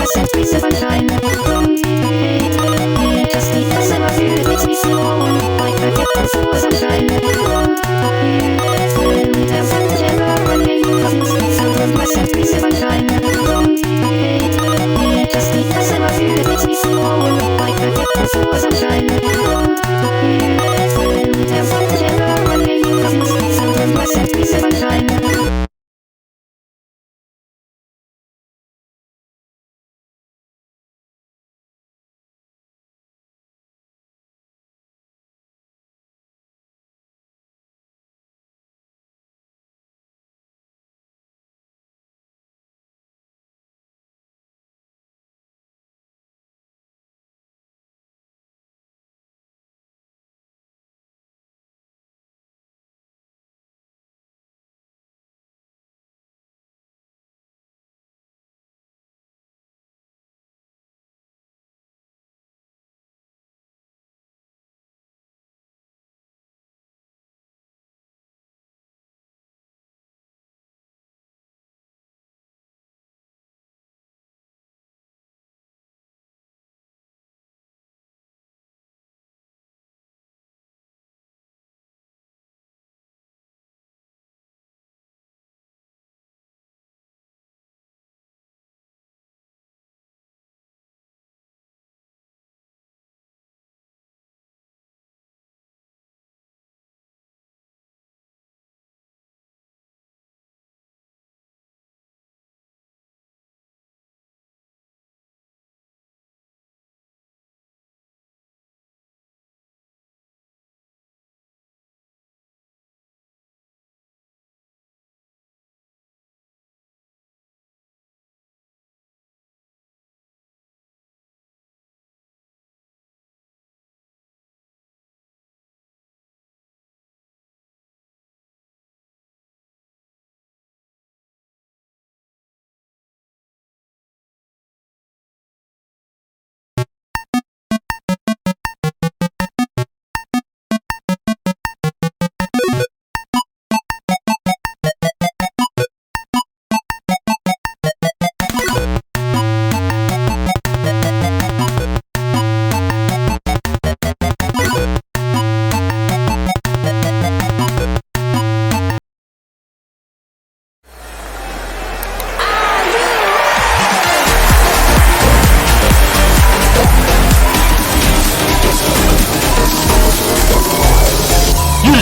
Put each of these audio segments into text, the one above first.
sent me sunshine.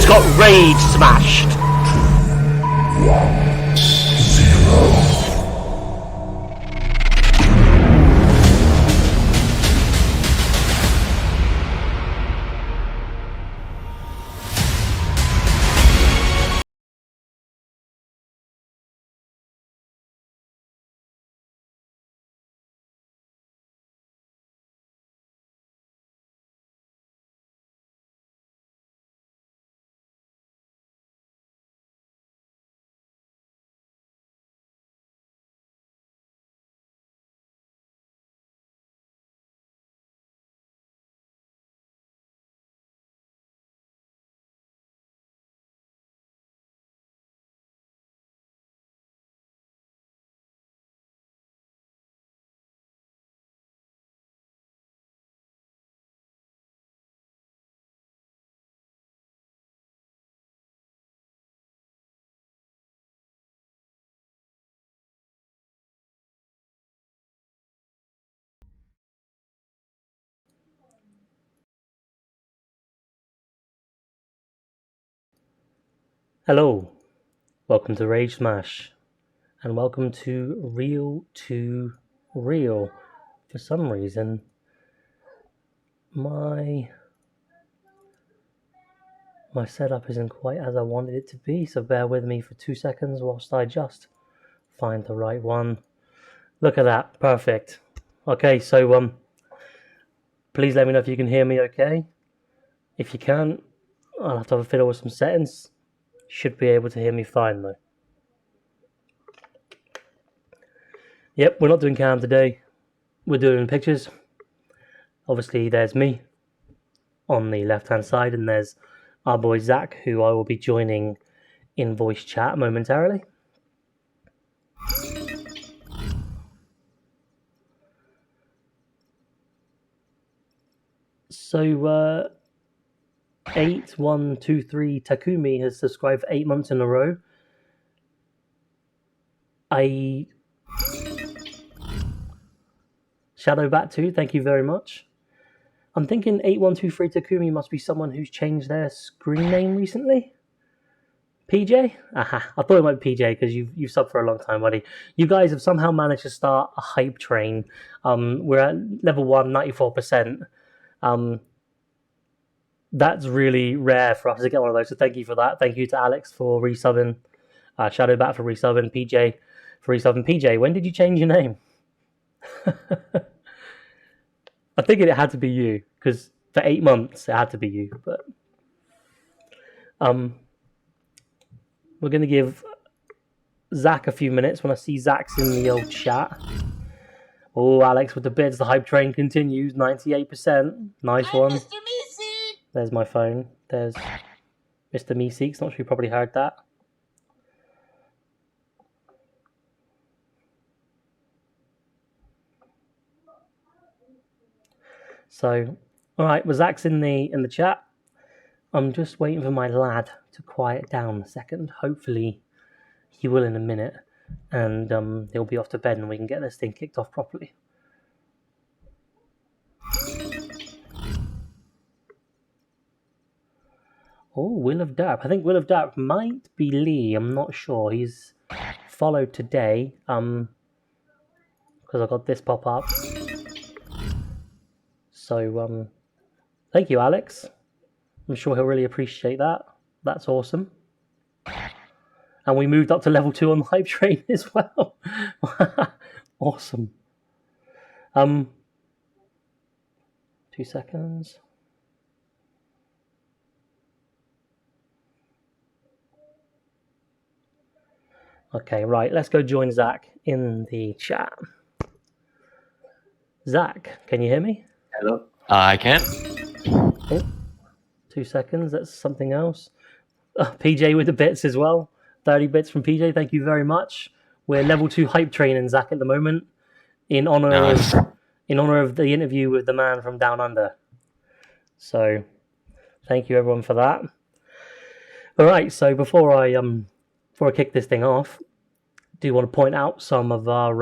Got rage smashed. Hello, welcome to Rage Smash, and welcome to Real to Real. For some reason, my setup isn't quite as I wanted it to be, so bear with me for 2 seconds whilst I just find the right one. Look at that, perfect. Okay, so please let me know if you can hear me okay. If you can, I'll have to have a fiddle with some settings. Should be able to hear me fine though. Yep, we're not doing cam today. We're doing pictures. Obviously, there's me on the left-hand side, and there's our boy Zac, who I will be joining in voice chat momentarily. So, 8123 Takumi has subscribed for 8 months in a row. Shadowbat 2, thank you very much. I'm thinking 8123 Takumi must be someone who's changed their screen name recently. PJ? Aha, I thought it might be PJ because you've subbed for a long time, buddy. You guys have somehow managed to start a hype train. We're at level 1, 94%. That's really rare for us to get one of those, so thank you for that. Thank you to Alex for resubbing, Shadowbat for resubbing, PJ for resubbing. PJ, when did you change your name? I think it had to be you, because for 8 months it had to be you. But we're going to give Zac a few minutes when I see Zac's in the old chat. Oh, Alex with the bids. The hype train continues. 98%. Nice one. Mr. Meeseek. There's my phone. There's Mr. Meeseek. Not sure you probably heard that. So, all right. Well, Zac's in the chat. I'm just waiting for my lad to quiet down a second. Hopefully, he will in a minute, and he'll be off to bed, and we can get this thing kicked off properly. Oh, Will of Dark. I think Will of Dark might be Lee. I'm not sure. He's followed today. Because I got this pop up. So thank you, Alex. I'm sure he'll really appreciate that. That's awesome. And we moved up to level 2 on the hype train as well. Awesome. 2 seconds. Okay, right. Let's go join Zac in the chat. Zac, can you hear me? Hello. I can. Oh, 2 seconds. That's something else. PJ with the bits as well. 30 bits from PJ. Thank you very much. We're level 2 hype training Zac at the moment in honor of the interview with the man from Down Under. So, thank you everyone for that. All right. So before I kick this thing off, I do want to point out some of our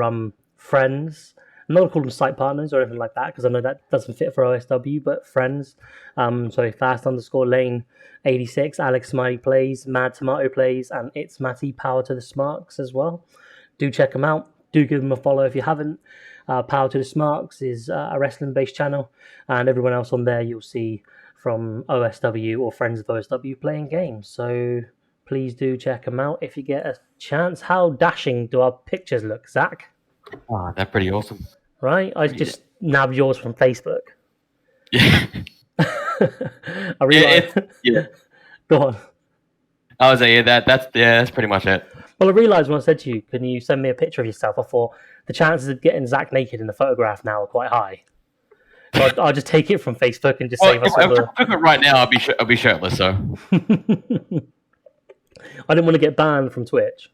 friends. I'm not going to call them site partners or anything like that because I know that doesn't fit for OSW, but friends. So fast_lane 86, Alex Smiley plays, Mad Tomato plays, and It's Matty Power to the Smarks as well. Do check them out. Do give them a follow if you haven't. Power to the Smarks is a wrestling-based channel, and everyone else on there you'll see from OSW or friends of OSW playing games. So please do check them out if you get a chance. How dashing do our pictures look, Zac? Oh, that's pretty awesome. Right? I just nabbed yours from Facebook. Yeah. I realized. Yeah. Go on. I was like, that's pretty much it. Well, I realised when I said to you, can you send me a picture of yourself? I thought the chances of getting Zac naked in the photograph now are quite high. So I'll just take it from Facebook and just save us all the... If right now, I'll be shirtless, so... I didn't want to get banned from Twitch.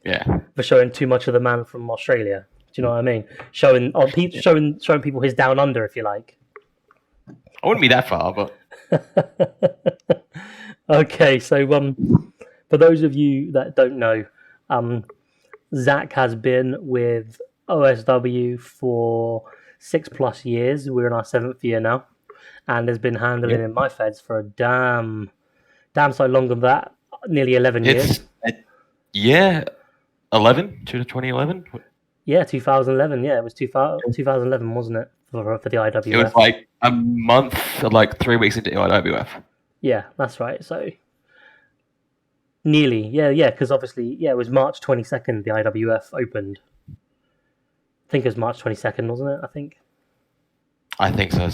Yeah. For showing too much of the man from Australia. Do you know what I mean? Showing people his Down Under, if you like. I wouldn't be that far, but... Okay, so for those of you that don't know, Zac has been with OSW for 6+ years. We're in our 7th year now, and has been handling in my feds for a damn sight longer than that. nearly 11 years. Yeah, 2011. Yeah, 2011. Yeah, it was 2011, wasn't it, for the IWF? It was like a month, like 3 weeks into IWF. Yeah, that's right. So nearly, yeah, because obviously, it was March 22nd the IWF opened. I think it was March 22nd, wasn't it? I think so.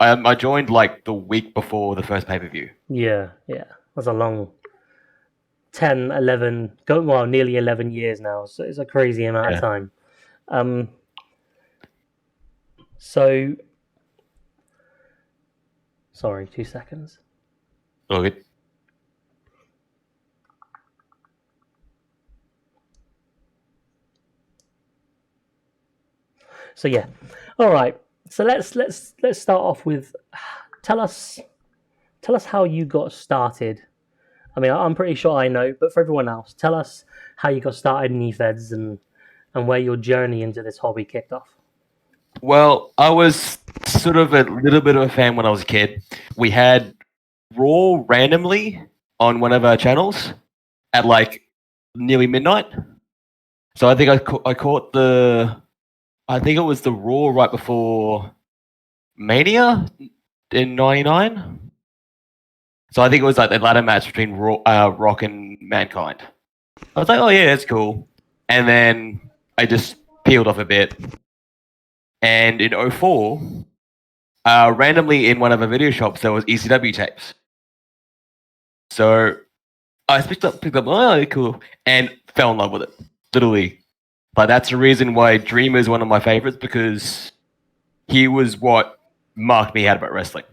I joined like the week before the first pay-per-view. Yeah, it was a long 10, 11, nearly 11 years now. So it's a crazy amount of time. So, sorry, 2 seconds. Oh, good. So yeah, all right. So let's start off with tell us how you got started. I mean, I'm pretty sure I know, but for everyone else, tell us how you got started in eFeds and where your journey into this hobby kicked off. Well, I was sort of a little bit of a fan when I was a kid. We had Raw randomly on one of our channels at like nearly midnight. So I think I caught I think it was the Raw right before Mania in '99. So I think it was like the ladder match between Rock and Mankind. I was like, oh yeah, that's cool. And then I just peeled off a bit. And in '04, randomly in one of the video shops, there was ECW tapes. So I picked up, oh, cool, and fell in love with it. Literally. Like, that's the reason why Dreamer is one of my favorites, because he was what marked me out about wrestling.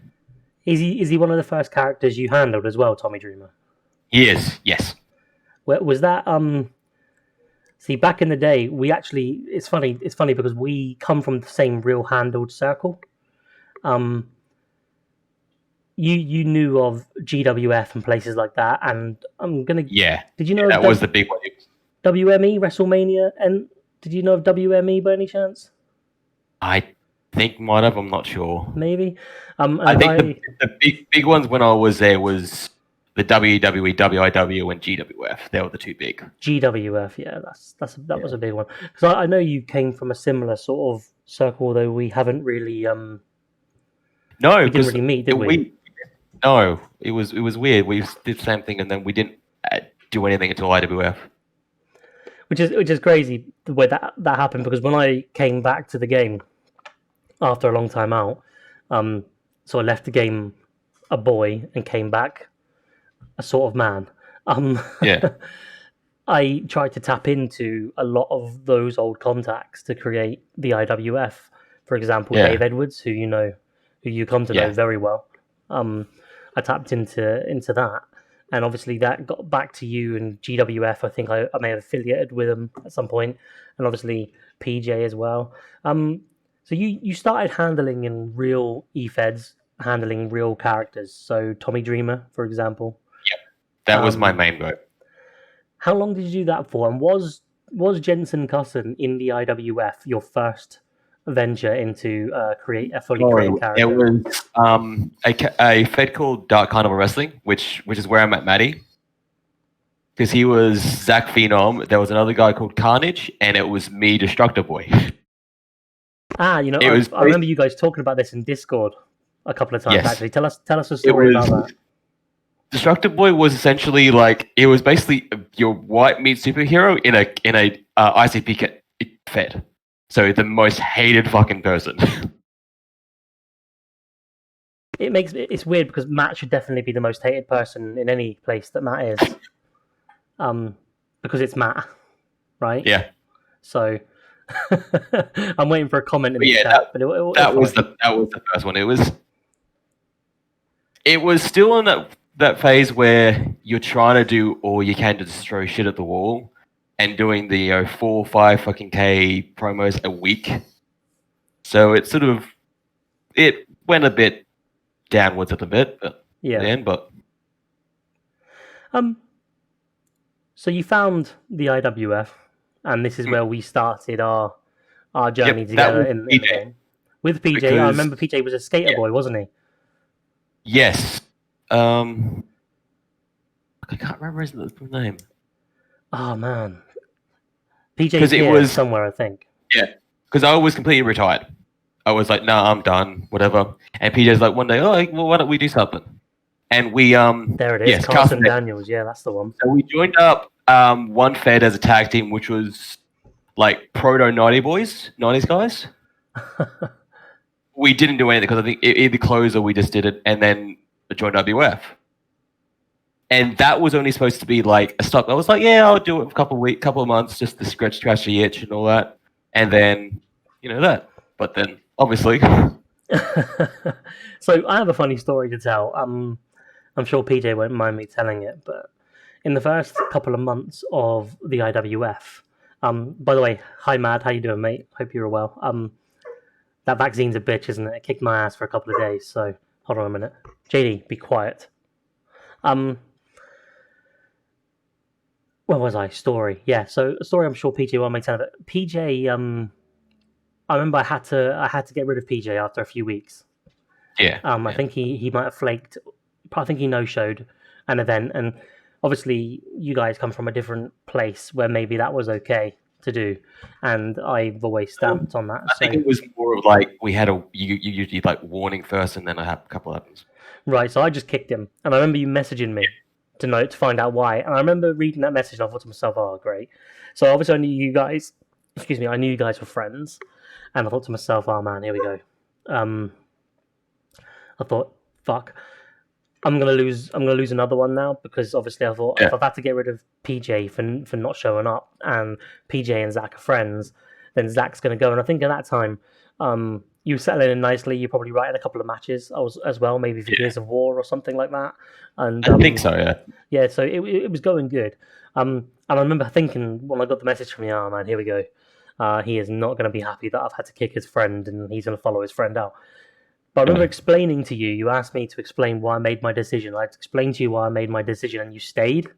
Is he one of the first characters you handled as well, Tommy Dreamer? He is, yes. Was that see, back in the day, we actually, it's funny because we come from the same real handled circle. You knew of GWF and places like that, and I'm gonna. Yeah. Did you know that was the big one? WME WrestleMania, and did you know of WME by any chance? I think might have. I'm not sure. Maybe. I think the big ones when I was there was the WWE, WIW, and GWF. They were the two big. GWF, yeah, that was a big one. Because I know you came from a similar sort of circle, though we haven't really. No, we didn't really meet, did we? No, it was weird. We did the same thing, and then we didn't do anything until IWF. Which is crazy the way that happened, because when I came back to the game after a long time out, so I left the game a boy and came back a sort of man. Yeah. I tried to tap into a lot of those old contacts to create the IWF. For example, Dave Edwards, who you come to know very well. I tapped into that, and obviously that got back to you and GWF. I think I may have affiliated with them at some point, and obviously PJ as well. So you started handling in real eFeds, handling real characters. So Tommy Dreamer, for example. Yep, that was my main goal. How long did you do that for? And was Jensen Cusson in the IWF your first venture into create a fully created character? It was a fed called Dark Carnival Wrestling, which is where I met Matty. Because he was Zach Phenom, there was another guy called Carnage, and it was me, Destructor Boy. I remember you guys talking about this in Discord a couple of times. Yes. Actually, tell us a story about that. Destructor Boy was essentially like, it was basically your white meat superhero in a ICP fed. So the most hated fucking person. It's weird because Matt should definitely be the most hated person in any place that Matt is. Because it's Matt, right? Yeah. So I'm waiting for a comment in the chat. That was the first one. It was still in that phase where you're trying to do all you can to just throw shit at the wall, and doing the 4 or 5 fucking K promos a week. So it went a bit downwards at the bit, but So you found the IWF, and this is where we started our journey together in the game. With PJ, because I remember PJ was a skater boy, wasn't he? Yes. I can't remember his name. Oh man, PJ's Because it here was somewhere, I think. yeah. Because I was completely retired. I was like, nah, I'm done, whatever. And PJ's like one day, oh, well, why don't we do something? And we There it is, yes, Carson Daniels. Yeah, that's the one. So we joined up one Fed as a tag team, which was like proto 90s guys. We didn't do anything because I think it either closed or we just did it and then joined WF. And that was only supposed to be like a stock. I was like, yeah, I'll do it for a couple of months just to scratch the itch and all that. And then, that. But then, obviously. So I have a funny story to tell. I'm sure PJ won't mind me telling it, but in the first couple of months of the IWF, by the way, hi Mad, how you doing, mate? Hope you're well. That vaccine's a bitch, isn't it? It kicked my ass for a couple of days, so hold on a minute. JD, be quiet. Where was I? Story. Yeah, so a story I'm sure PJ won't make sense of it. PJ, I remember I had to get rid of PJ after a few weeks. Yeah. I think he might have flaked. I think he no-showed an event, and obviously you guys come from a different place where maybe that was okay to do, and I've always stamped on that. I think it was more of like we had you usually like warning first, and then I have a couple of happens. Right, so I just kicked him, and I remember you messaging me to find out why, and I remember reading that message, and I thought to myself, "Oh, great!" So obviously I knew you guys. Excuse me, I knew you guys were friends, and I thought to myself, "Oh man, here we go." I thought, "Fuck." I'm gonna lose another one now because obviously I thought if I've had to get rid of PJ for not showing up and PJ and Zac are friends, then Zac's gonna go. And I think at that time, you were settling in nicely. You're probably writing a couple of matches as well, maybe for Gears of War or something like that. And I think so, yeah. Yeah, so it was going good. And I remember thinking when I got the message from you, oh man, here we go. He is not going to be happy that I've had to kick his friend and he's going to follow his friend out. But I remember explaining to you, you asked me to explain why I made my decision. I explained to you why I made my decision and you stayed.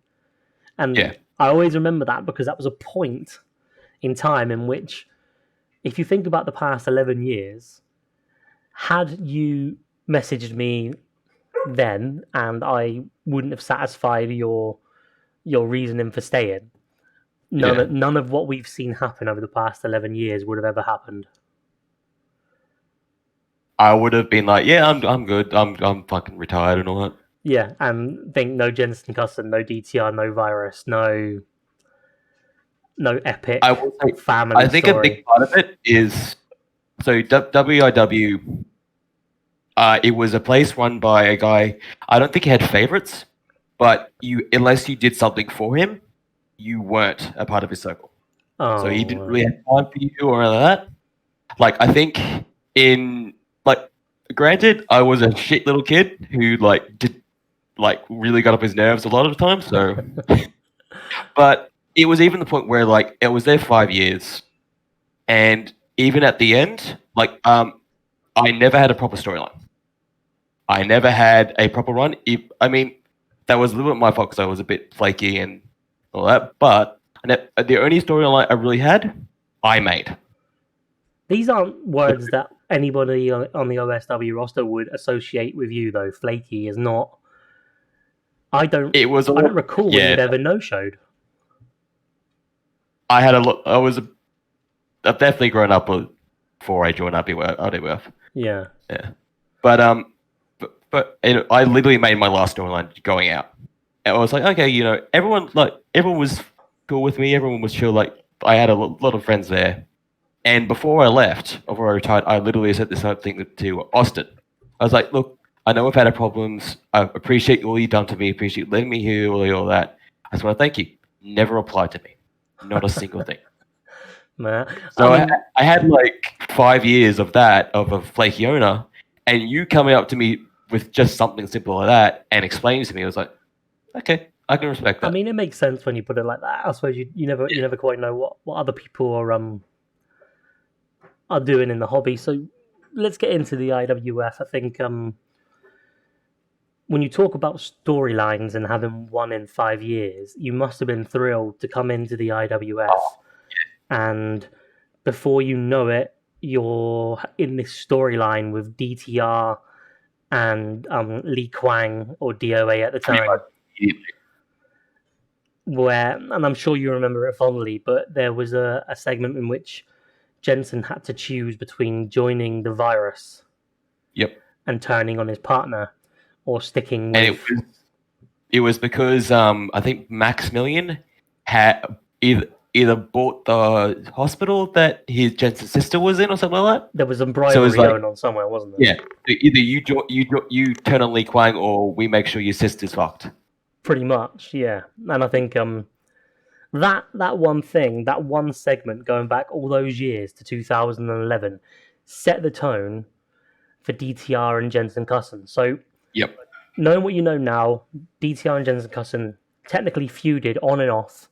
And I always remember that because that was a point in time in which, if you think about the past 11 years, had you messaged me then and I wouldn't have satisfied your reasoning for staying, none of what we've seen happen over the past 11 years would have ever happened. I would have been like, yeah, I'm good. I'm fucking retired and all that. Yeah, and think no Jensen Custom, no DTR, no virus, no epic family I think story. a big part of it is so WIW. It was a place run by a guy. I don't think he had favorites, but unless you did something for him, you weren't a part of his circle. So he didn't really have time for you or anything like that. Like I think granted, I was a shit little kid who really got up his nerves a lot of the time. So, but it was even the point where it was there 5 years, and even at the end, I never had a proper storyline. I never had a proper run. That was a little bit my fault because I was a bit flaky and all that. But the only storyline I really had, I made. These aren't words that anybody on the OSW roster would associate with you, though. Flaky is not. I don't recall when you'd ever no-showed. I had a look. I've definitely grown up before I joined RWF. Yeah. Yeah. But I literally made my last storyline going out. And I was like, okay, everyone was cool with me. Everyone was chill. I had a lot of friends there. And before I retired, I literally said this thing to Austin. I was like, look, I know we've had our problems. I appreciate all you've done to me. Appreciate letting me hear all that. I just want to thank you. Never replied to me. Not a single thing. So I had 5 years of that, of a flaky owner, and you coming up to me with just something simple like that and explaining to me, I was like, okay, I can respect that. I mean, it makes sense when you put it like that. I suppose you never quite know what other people are doing in the hobby. So let's get into the IWF. I think when you talk about storylines and having one in 5 years, you must have been thrilled to come into the IWF. And before you know it, you're in this storyline with DTR and Lee Kwang or DOA at the time. where, and I'm sure you remember it fondly, but there was a segment in which Jensen had to choose between joining the virus Yep. and turning on his partner, or sticking And with. it was because I think Maximilian had either bought the hospital that his Jensen's sister was in or something like that. There was some So it was bribery like, going on somewhere, wasn't there? yeah, either you turn on Lee Kwang or we make sure your sister's fucked. Pretty much, yeah. And I think that one thing, that one segment going back all those years to 2011, set the tone for DTR and Jensen Kussen. So, Yep. knowing what you know now, DTR and Jensen Kussen technically feuded on and off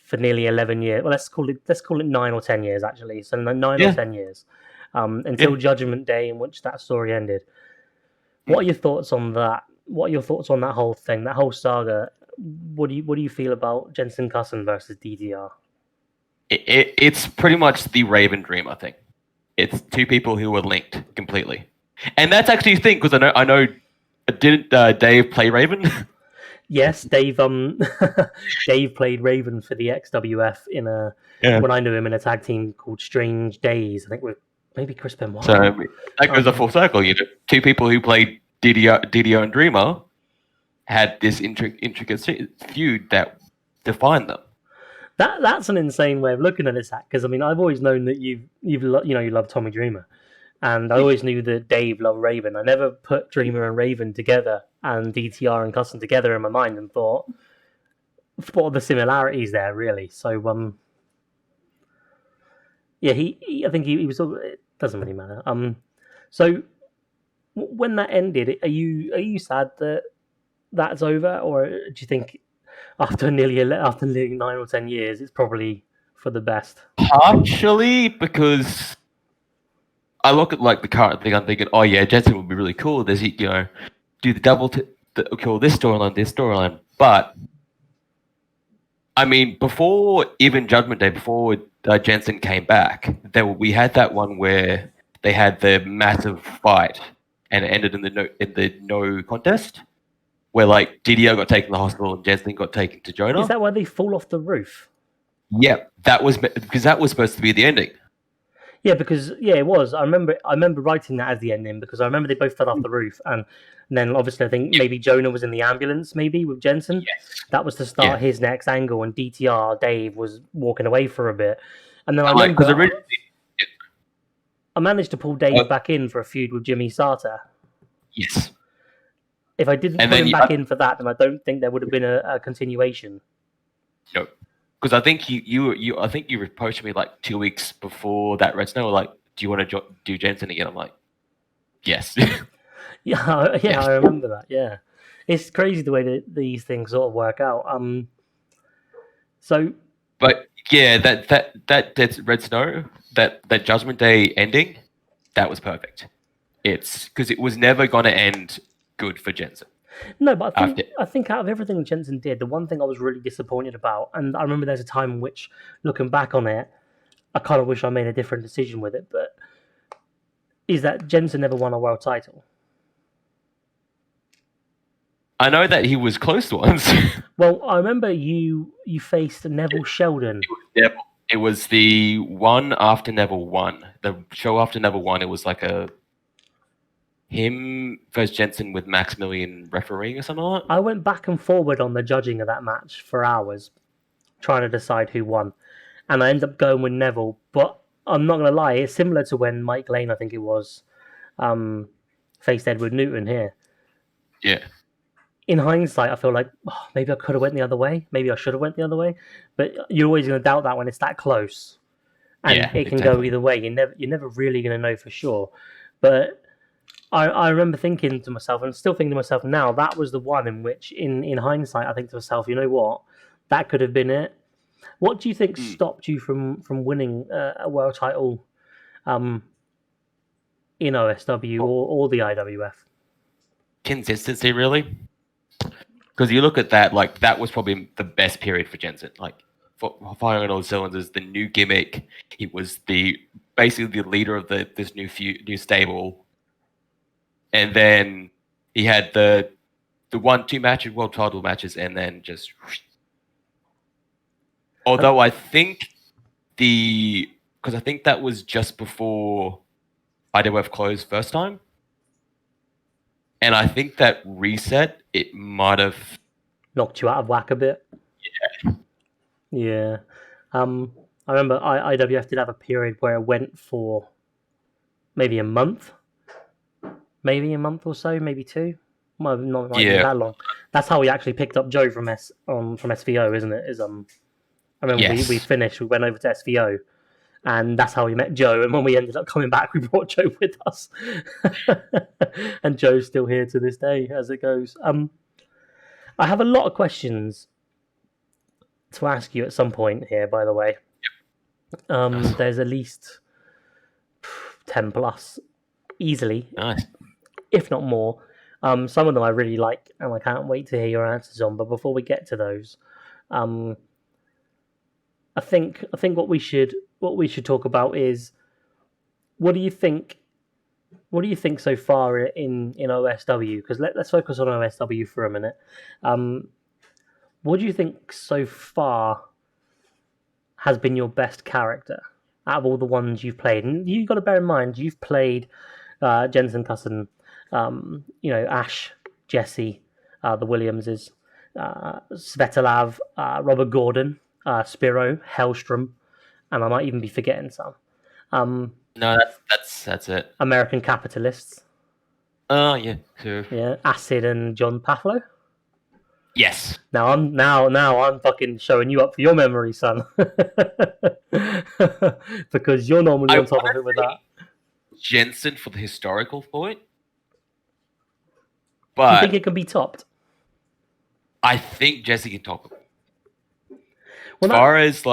for nearly 11 years. Well, let's call it 9 or 10 years actually. So 9 or 10 years until Judgment Day, in which that story ended. What are your thoughts on that? What are your thoughts on that whole thing, that whole saga? What do you feel about Jensen Kussen versus DTR? It's pretty much the Raven dream, I think. It's two people who were linked completely, and that's actually a thing because I know. Didn't Dave play Raven? Yes, Dave. Dave played Raven for the XWF in when I knew him in a tag team called Strange Days. I think with maybe Chris Benoit. So that goes a full circle. You know, two people who played Didio and Dreamer had this intricate feud that defined them. That's an insane way of looking at it, Zac. Because I mean, I've always known that you love Tommy Dreamer, and I always knew that Dave loved Raven. I never put Dreamer and Raven together and DTR and Kussen together in my mind and thought, what are the similarities there, really? So, yeah, I think he was. It doesn't really matter. So when that ended, are you sad that that's over, or do you think after nearly 9 or 10 years, it's probably for the best? Partially because I look at like the current thing, I'm thinking, oh yeah, Jensen would be really cool. There's do the double kill this storyline, but I mean, before even Judgment Day, before Jensen came back, we had that one where they had the massive fight and it ended in the no contest, where like DDO got taken to the hospital and Jensen got taken to Jonah. Is that why they fall off the roof? Yeah, that was because that was supposed to be the ending. Yeah, because it was. I remember writing that as the ending because I remember they both fell off the roof, and then obviously I think maybe Jonah was in the ambulance, maybe with Jensen. Yes. That was to start his next angle, and DTR Dave was walking away for a bit, and then I managed to pull Dave back in for a feud with Jimmy Sata. Yes. If I didn't put him back in for that, then I don't think there would have been a continuation. No. Because I think you approached me like 2 weeks before that Red Snow, like, do you want to do Jensen again? I'm like, yes. Yeah, I remember that. Yeah, it's crazy the way that these things sort of work out. But yeah, that Red Snow, that Judgment Day ending, that was perfect. It's because it was never going to end good for Jensen. No, but I think out of everything Jensen did, the one thing I was really disappointed about, and I remember there's a time in which, looking back on it, I kind of wish I made a different decision with it, but is that Jensen never won a world title. I know that he was close to once. Well, I remember you faced Neville Sheldon. It was the one after Neville won. The show after Neville won, it was like him versus Jensen with Maximilian refereeing or something like that. I went back and forward on the judging of that match for hours, trying to decide who won. And I ended up going with Neville. But I'm not going to lie, it's similar to when Mike Lane, I think it was, faced Edward Newton here. Yeah. In hindsight, I feel like maybe I could have went the other way. Maybe I should have went the other way. But you're always going to doubt that when it's that close. And it can go either way. You're never really going to know for sure. But I remember thinking to myself, and still thinking to myself now, that was the one in which, in hindsight, I think to myself, you know what? That could have been it. What do you think stopped you from winning a world title in OSW or the IWF? Consistency, really. Because you look at that, like, that was probably the best period for Jensen. Like, for firing on all cylinders, the new gimmick. He was basically the leader of this new stable. And then he had the 1-2 matches, world title matches, and then just Although I think because I think that was just before IWF closed first time, and I think that reset it might have Knocked you out of whack a bit. Yeah. I remember IWF did have a period where it went for maybe a month or so, maybe two. Might not be that long. That's how we actually picked up Joe from SVO, isn't it? I remember we finished, we went over to SVO, and that's how we met Joe. And when we ended up coming back, we brought Joe with us, and Joe's still here to this day, as it goes. I have a lot of questions to ask you at some point here, by the way. There's at least 10 plus, easily, nice. If not more. Some of them I really like, and I can't wait to hear your answers on. But before we get to those, I think what we should talk about is what do you think so far in OSW? Because let's focus on OSW for a minute. What do you think so far has been your best character out of all the ones you've played? And you've got to bear in mind you've played Jensen Cousin, Ash, Jesse, the Williamses, Svetislav, Robert Gordon, Spiro, Hellstrom, and I might even be forgetting some. No, that's it. American Capitalists. Oh yeah, sure. Yeah, Acid and John Paflo. Yes. Now I'm fucking showing you up for your memory, son. Because you're normally on top of it with that. Jensen for the historical point. But do you think it can be topped? I think Jesse can top it. Well, as far as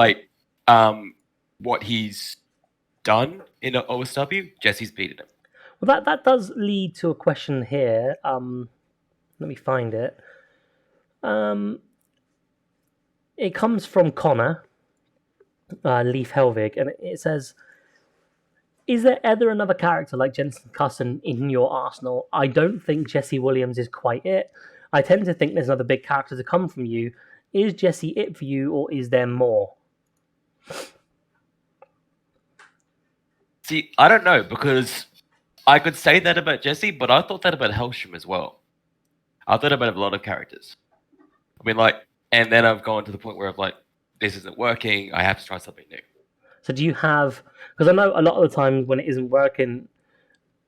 what he's done in OSW, Jesse's beaten him. Well, that does lead to a question here. Let me find it. It comes from Connor Leaf Helvig, and it says, is there ever another character like Jensen Cousin in your arsenal? I don't think Jesse Williams is quite it. I tend to think there's another big character to come from you. Is Jesse it for you, or is there more? See, I don't know, because I could say that about Jesse, but I thought that about Hellstrom as well. I thought about a lot of characters. I mean, and then I've gone to the point where I'm this isn't working. I have to try something new. So do you have... Because I know a lot of the times when it isn't working,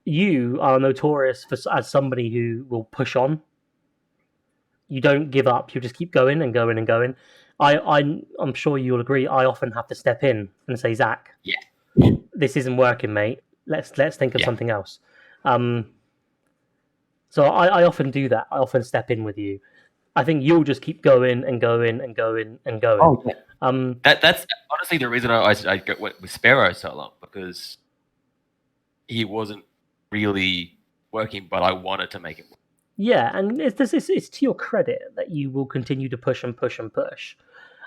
you are notorious as somebody who will push on. You don't give up. You just keep going and going and going. I'm sure you'll agree, I often have to step in and say, Zach, this isn't working, mate. Let's think of something else. So I often do that. I often step in with you. I think you'll just keep going and going and going and going. Oh, yeah. That's honestly the reason I went with Sparrow so long, because he wasn't really working, but I wanted to make it work. Yeah, and it's to your credit that you will continue to push and push and push.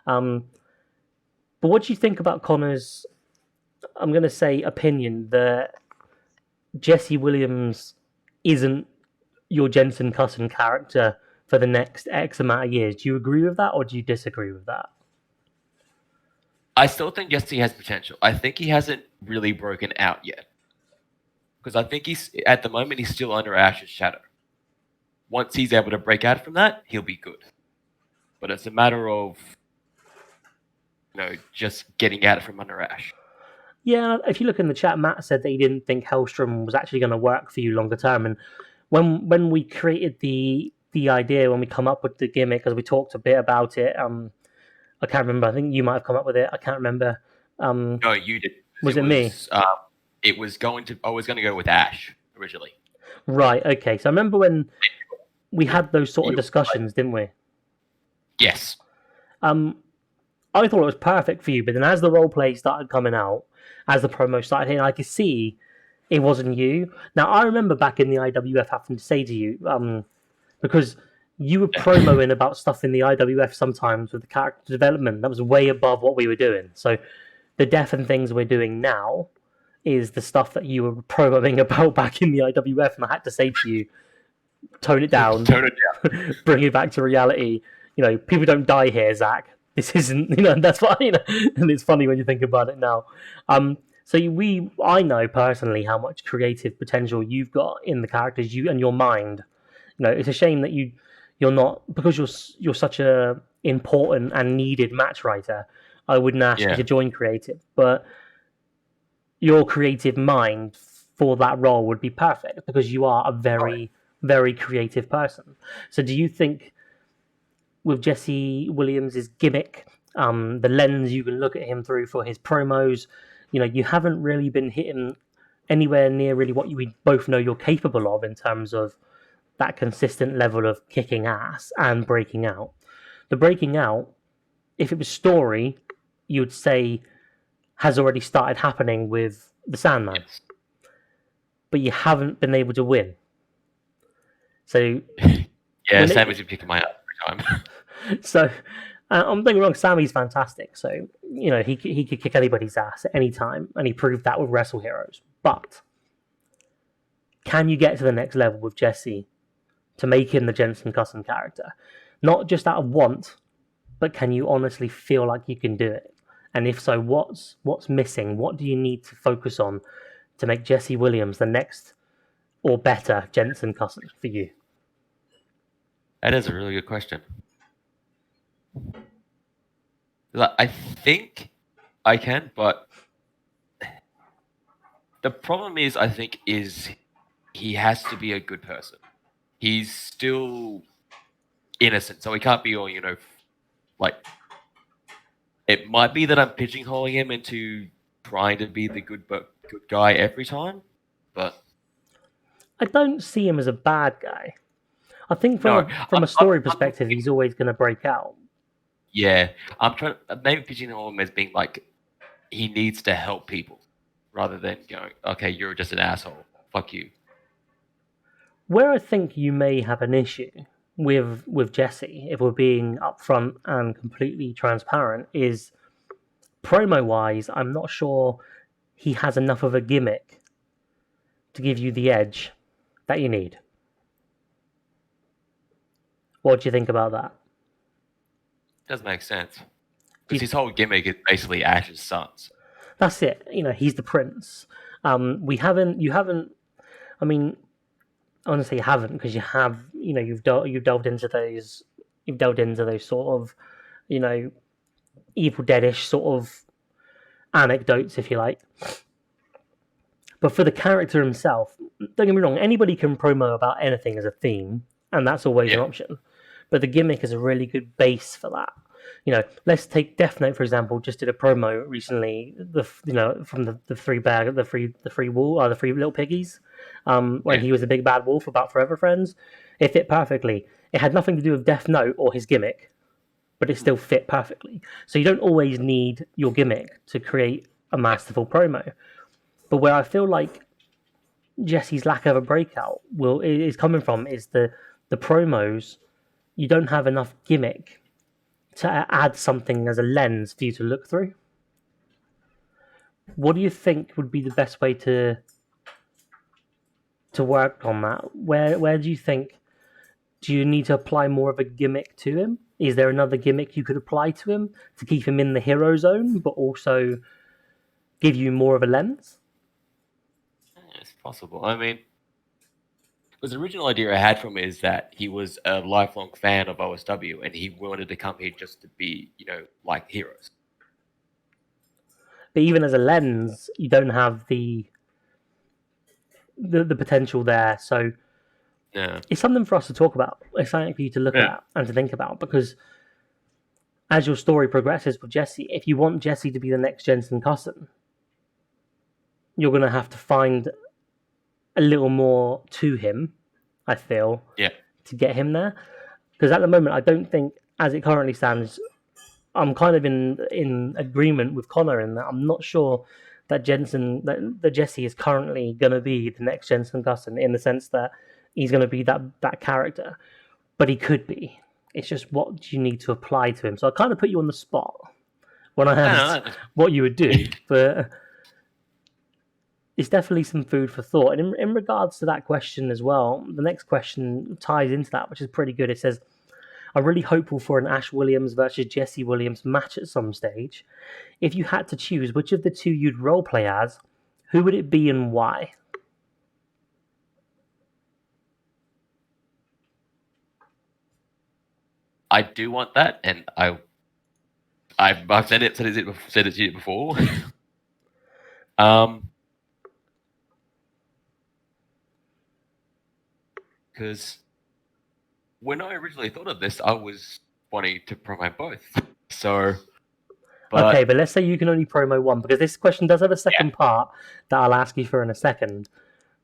But what do you think about Connor's, I'm going to say, opinion that Jesse Williams isn't your Jensen Cousin character for the next X amount of years? Do you agree with that, or do you disagree with that? I still think Jesse has potential. I think he hasn't really broken out yet, because I think at the moment he's still under Ash's shadow. Once he's able to break out from that, he'll be good. But it's a matter of just getting out from under Ash. Yeah, if you look in the chat, Matt said that he didn't think Hellstrom was actually going to work for you longer term. And when we created the idea, when we come up with the gimmick, because we talked a bit about it, I can't remember. I think you might have come up with it. I can't remember. No, you did. Was it me? I was going to go with Ash originally. Right. Okay. So I remember when we had those sort of discussions, didn't we? Yes. I thought it was perfect for you, but then as the role play started coming out, as the promo started hitting, I could see it wasn't you. Now, I remember back in the IWF having to say to you, because you were promoing about stuff in the IWF sometimes with the character development that was way above what we were doing. So the death and things we're doing now is the stuff that you were promoting about back in the IWF, and I had to say to you, tone it down. Tone it down. Bring it back to reality. People don't die here, Zach. this isn't, that's why, and it's funny when you think about it now. So I know personally how much creative potential you've got in the characters you and your mind. It's a shame that you're not, because you're such a important and needed match writer. I wouldn't ask you to join creative, but your creative mind for that role would be perfect because you are a very, very creative person. So do you think with Jesse Williams' gimmick, the lens you can look at him through for his promos, you haven't really been hitting anywhere near really what we both know you're capable of in terms of that consistent level of kicking ass and breaking out. The breaking out, if it was story, you would say has already started happening with the Sandman. Yes. But you haven't been able to win. So Sammy's been kicking my ass every time. So I'm thinking wrong. Sammy's fantastic. So he could kick anybody's ass at any time, and he proved that with Wrestle Heroes. But can you get to the next level with Jesse to make him the Jensen Custom character? Not just out of want, but can you honestly feel like you can do it? And if so, what's missing? What do you need to focus on to make Jesse Williams the next or better Jensen Custom for you? That is a really good question. I think I can, but the problem is, I think, he has to be a good person. He's still innocent, so he can't be all, like, it might be that I'm pigeonholing him into trying to be the good guy every time, but I don't see him as a bad guy. I think from a story perspective, he's always going to break out. Yeah, I'm trying to maybe pigeonhole him as being like he needs to help people rather than going, okay, you're just an asshole. Fuck you. Where I think you may have an issue with Jesse, if we're being upfront and completely transparent, is promo-wise, I'm not sure he has enough of a gimmick to give you the edge that you need. What do you think about that? Does make sense. Because his whole gimmick is basically Ash's sons. That's it. He's the prince. You haven't. I mean, honestly, you haven't, because you have. You've delved into those. You've delved into those sort of, Evil Deadish sort of anecdotes, if you like. But for the character himself, don't get me wrong. Anybody can promo about anything as a theme, and that's always an option. But the gimmick is a really good base for that. Let's take Death Note, for example. Just did a promo recently. From the three little piggies. When he was a big bad wolf about Forever Friends, it fit perfectly. It had nothing to do with Death Note or his gimmick, but it still fit perfectly. So you don't always need your gimmick to create a masterful promo. But where I feel like Jesse's lack of a breakout is coming from is the promos. You don't have enough gimmick to add something as a lens for you to look through. What do you think would be the best way to work on that? Where do you think, do you need to apply more of a gimmick to him? Is there another gimmick you could apply to him to keep him in the hero zone, but also give you more of a lens? It's possible. I mean, because the original idea I had from him is that he was a lifelong fan of OSW and he wanted to come here just to be, like heroes. But even as a lens, you don't have the potential there. So it's something for us to talk about. It's something for you to look at and to think about, because as your story progresses with Jesse, if you want Jesse to be the next Jensen Custom, you're going to have to find a little more to him, I feel, to get him there. Because at the moment, I don't think, as it currently stands, I'm kind of in agreement with Connor in that I'm not sure that Jesse is currently going to be the next Jensen Custom, in the sense that he's going to be that character. But he could be. It's just, what do you need to apply to him? So I kind of put you on the spot when I asked what you would do. But it's definitely some food for thought. And in regards to that question as well, the next question ties into that, which is pretty good. It says, I'm really hopeful for an Ash Williams versus Jesse Williams match at some stage. If you had to choose which of the two you'd roleplay as, who would it be and why? I do want that, and I've said it to you before. Because when I originally thought of this, I was wanting to promote both. So, Okay, but let's say you can only promo one, because this question does have a second part that I'll ask you for in a second.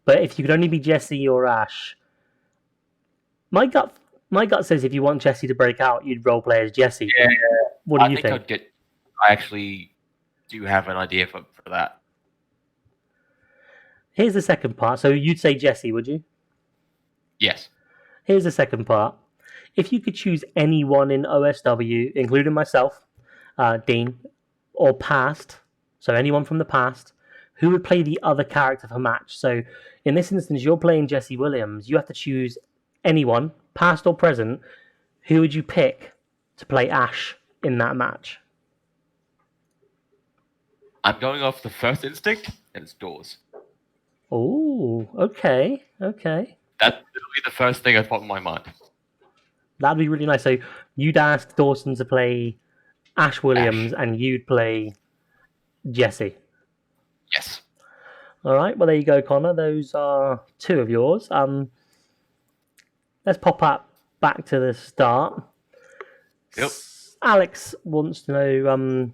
But if you could only be Jesse or Ash, my gut says if you want Jesse to break out, you'd roleplay as Jesse. Yeah, what do you think? I actually do have an idea for that. Here's the second part. So you'd say Jesse, would you? Yes. Here's the second part. If you could choose anyone in OSW, including myself, Dean, or past, so anyone from the past, who would play the other character for match? So in this instance, you're playing Jesse Williams. You have to choose anyone, past or present. Who would you pick to play Ash in that match? I'm going off the first instinct, and it's Dawes. Oh, okay. That's literally the first thing that popped in my mind. That'd be really nice. So you'd ask Dawson to play Ash Williams, and you'd play Jesse. Yes. All right. Well, there you go, Connor. Those are two of yours. Let's pop up back to the start. Yep. Alex wants to know,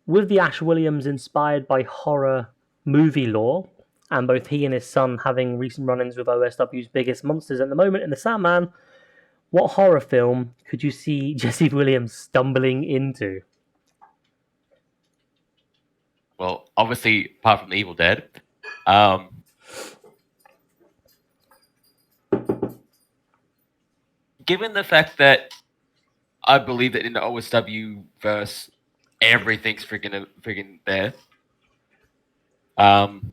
with the Ash Williams inspired by horror movie lore, and both he and his son having recent run-ins with OSW's biggest monsters at the moment in the Sandman, what horror film could you see Jesse Williams stumbling into? Well, obviously, apart from Evil Dead, given the fact that I believe that in the OSW verse, everything's freaking there. I'm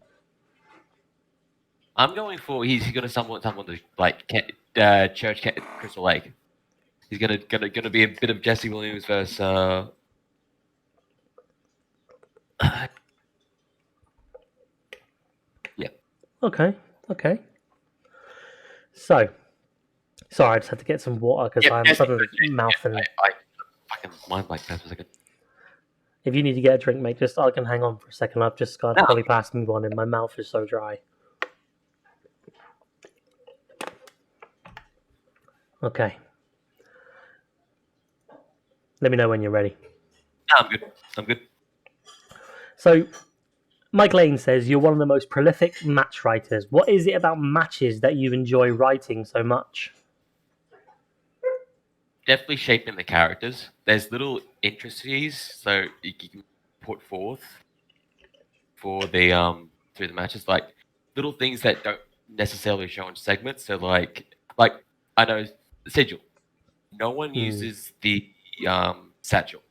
going for he's going to someone to like Church Crystal Lake. He's gonna be a bit of Jesse Williams versus. Yeah. Okay. So, sorry, I just had to get some water because I'm suddenly mouthing. I fucking mind blank for a second. If you need to get a drink, mate, I can hang on for a second. I've just got a polyplastic one and my mouth is so dry. Okay. Let me know when you're ready. I'm good. So, Mike Lane says you're one of the most prolific match writers. What is it about matches that you enjoy writing so much? Definitely shaping the characters. There's little intricacies so you can put forth for the through the matches, like little things that don't necessarily show in segments. So like I know Sigil. No one uses the satchel,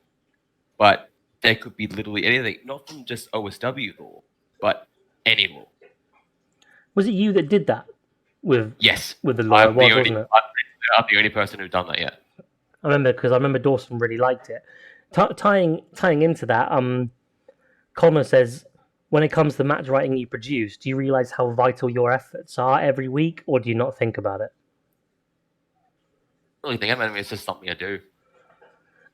but there could be literally anything, not from just OSW lore, but any lore. Was it you that did that with the lore? I'm the only person who's done that yet. I remember Dawson really liked it. Tying into that, Connor says, when it comes to match writing you produce, do you realize how vital your efforts are every week, or do you not think about it? I really think about it. It's just something I do.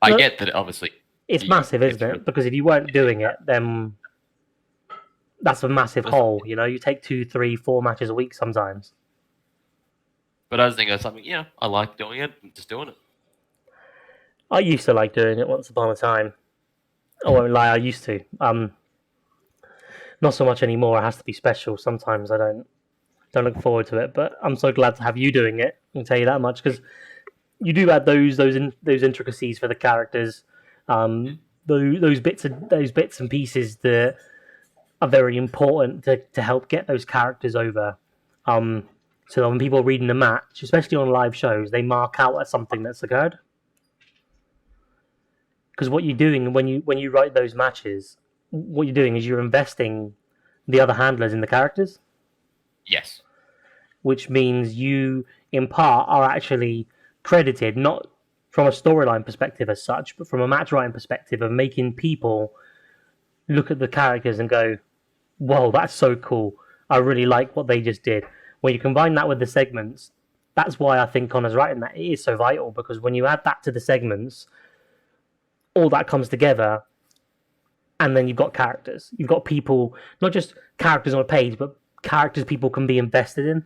I get that, obviously. It's massive, isn't it? Because if you weren't doing it, then that's a massive hole. You know, you take 2, 3, 4 matches a week sometimes. But I was thinking of something, I like doing it. I'm just doing it. I used to like doing it once upon a time. I won't lie, I used to. Not so much anymore. It has to be special. Sometimes I don't look forward to it, but I'm so glad to have you doing it. I can tell you that much, because you do add those intricacies for the characters, those bits and pieces that are very important to help get those characters over. So that when people are reading the match, especially on live shows, they mark out as something that's occurred. Because what you're doing when you write those matches, what you're doing is you're investing the other handlers in the characters. Yes. Which means you, in part, are actually credited, not from a storyline perspective as such, but from a match writing perspective of making people look at the characters and go, whoa, that's so cool. I really like what they just did. When you combine that with the segments, that's why I think Connor's right in that it is so vital, because when you add that to the segments, all that comes together, and then you've got characters. You've got people, not just characters on a page, but characters people can be invested in.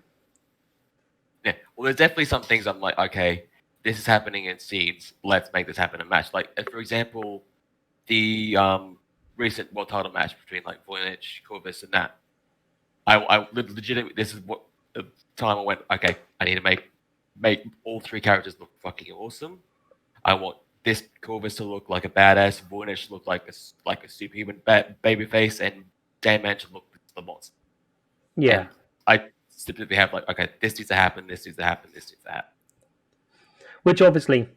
Yeah, well, there's definitely some things I'm like, okay, this is happening in Seeds. Let's make this happen in a match. Like, for example, the recent world title match between like Voynich, Corvus, and that. I legitimately, this is what the time I went, okay, I need to make all three characters look fucking awesome. I want this Corvus to look like a badass, Voynich to look like a superhuman babyface, and Dan Man to look the monster. Yeah. And I specifically have like, okay, this needs to happen, this needs to happen, this needs to happen. Which obviously,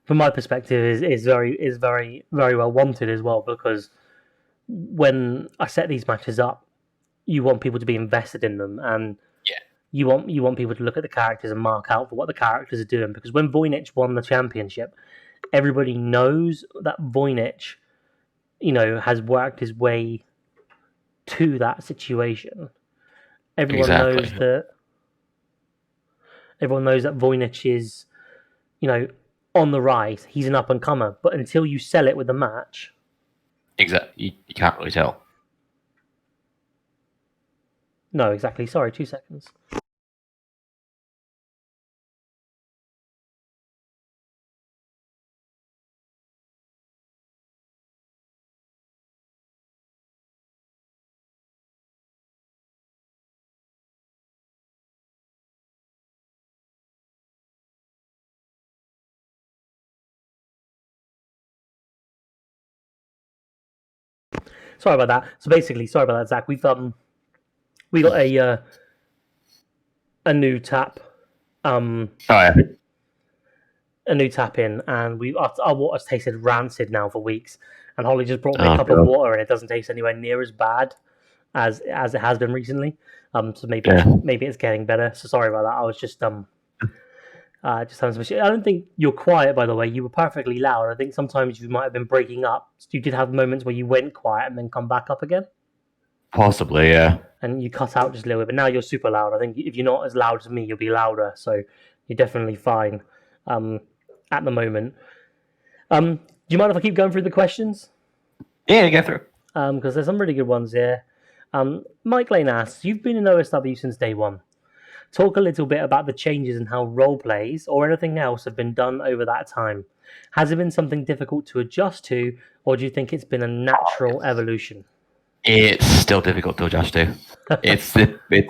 from my perspective, is very well wanted as well, because when I set these matches up, you want people to be invested in them, and you want people to look at the characters and mark out for what the characters are doing. Because when Voynich won the championship, everybody knows that Voynich, has worked his way to that situation. Everyone knows that Voynich is, on the rise. He's an up and comer, but until you sell it with a match, exactly, you can't really tell. No, exactly. Sorry, 2 seconds. Sorry about that. So basically, sorry about that, Zach. We got a new tap. Oh yeah. A new tap in, and our water's tasted rancid now for weeks. And Holly just brought me a cup of water, and it doesn't taste anywhere near as bad as it has been recently. So maybe it's getting better. So sorry about that. I was just just having some shit. I don't think you're quiet, by the way. You were perfectly loud. I think sometimes you might have been breaking up. You did have moments where you went quiet and then come back up again. Possibly, yeah. And you cut out just a little bit, but now you're super loud. I think if you're not as loud as me, you'll be louder. So you're definitely fine at the moment. Do you mind if I keep going through the questions? Yeah, go through. Because there's some really good ones here. Mike Lane asks, you've been in OSW since day one. Talk a little bit about the changes in how role plays or anything else have been done over that time. Has it been something difficult to adjust to, or do you think it's been a natural evolution? It's still difficult to adjust to. It's definitely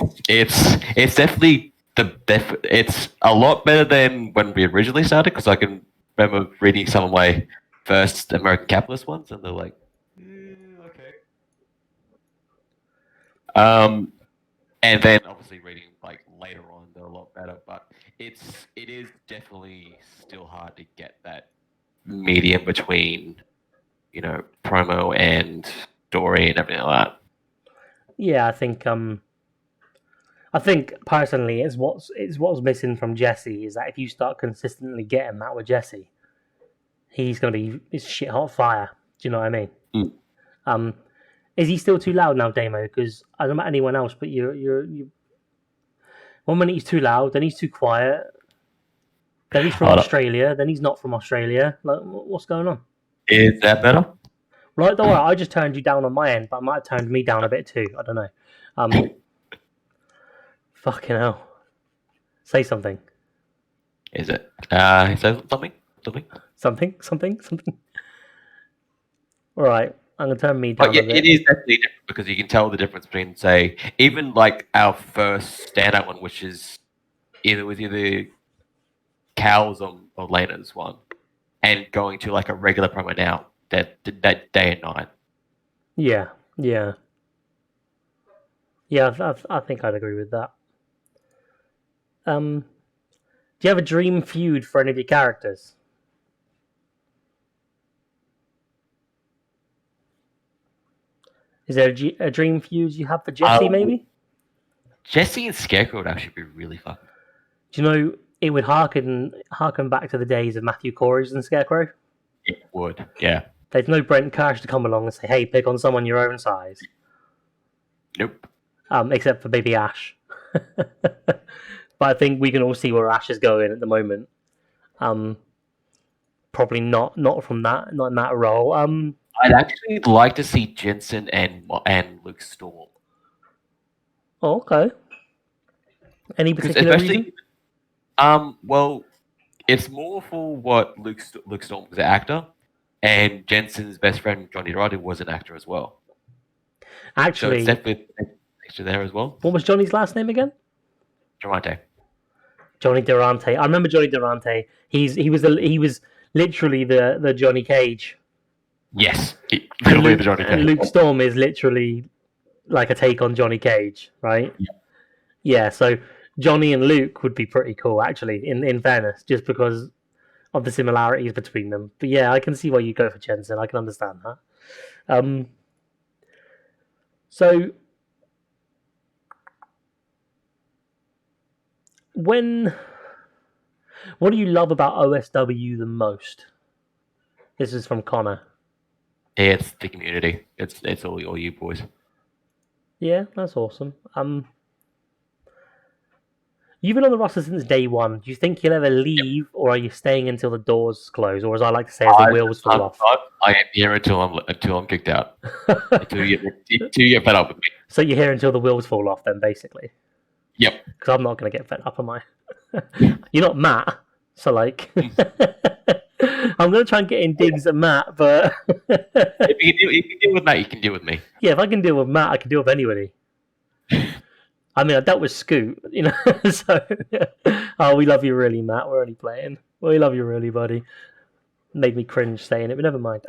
it's a lot better than when we originally started, because I can remember reading some of my first American Capitalist ones, and they're like, okay. And then obviously reading like later on, they're a lot better. But it is definitely still hard to get that medium between, promo and story and everything like that. Yeah, I think personally, it's what's missing from Jesse is that if you start consistently getting that with Jesse, he's gonna be shit hot fire. Do you know what I mean? Is he still too loud now, Damo? Because I don't know about anyone else, but you. One minute he's too loud, then he's too quiet. Then he's from Australia, then he's not from Australia. Like, what's going on? Is that better? Right, don't worry. I just turned you down on my end, but I might have turned me down a bit too. I don't know. Fucking hell. Say something. Is it? Something? Something? All right. I'm going to turn me down a bit. It is definitely different, because you can tell the difference between, say, even like our first standout one, which is either Cal's or Lena's one, and going to like a regular promo now, that day and night. Yeah. I think I'd agree with that. Do you have a dream feud for any of your characters? Is there a dream feud you have for Jesse, maybe? Jesse and Scarecrow would actually be really fun. Do you know, it would harken back to the days of Matthew Corey's and Scarecrow. It would, yeah. There's no Brent Kirsch to come along and say, "Hey, pick on someone your own size." Nope. Except for maybe Ash. But I think we can all see where Ash is going at the moment. Probably not from that, not in that role. I'd actually like to see Jensen and Luke Storm. Oh, okay. Any particular reason? Well, it's more for what Luke Storm was an actor, and Jensen's best friend Johnny Ryder was an actor as well. Actually, so it's definitely extra there as well. What was Johnny's last name again? Durante. Johnny Durante. I remember Johnny Durante. He was literally the Johnny Cage. Yes, literally the Johnny Cage. And Luke Storm is literally like a take on Johnny Cage, right? Yeah. Yeah. So Johnny and Luke would be pretty cool, actually. In fairness, just because of the similarities between them. But yeah, I can see why you go for Jensen. I can understand that. So what do you love about OSW the most? This is from Connor. It's the community. It's all you boys. Yeah, that's awesome. You've been on the roster since day one. Do you think you'll ever leave, or are you staying until the doors close, or as I like to say, as the wheels fall off? I am here until I'm kicked out. until you get fed up with me. So you're here until the wheels fall off, then, basically. Yep. Because I'm not going to get fed up, am I? You're not Matt, so like, I'm going to try and get in digs at Matt, but if you can deal with Matt, you can deal with me. Yeah, if I can deal with Matt, I can deal with anybody. I mean, I dealt with Scoot, so... Oh, we love you really, Matt. We're only playing. We love you really, buddy. Made me cringe saying it, but never mind.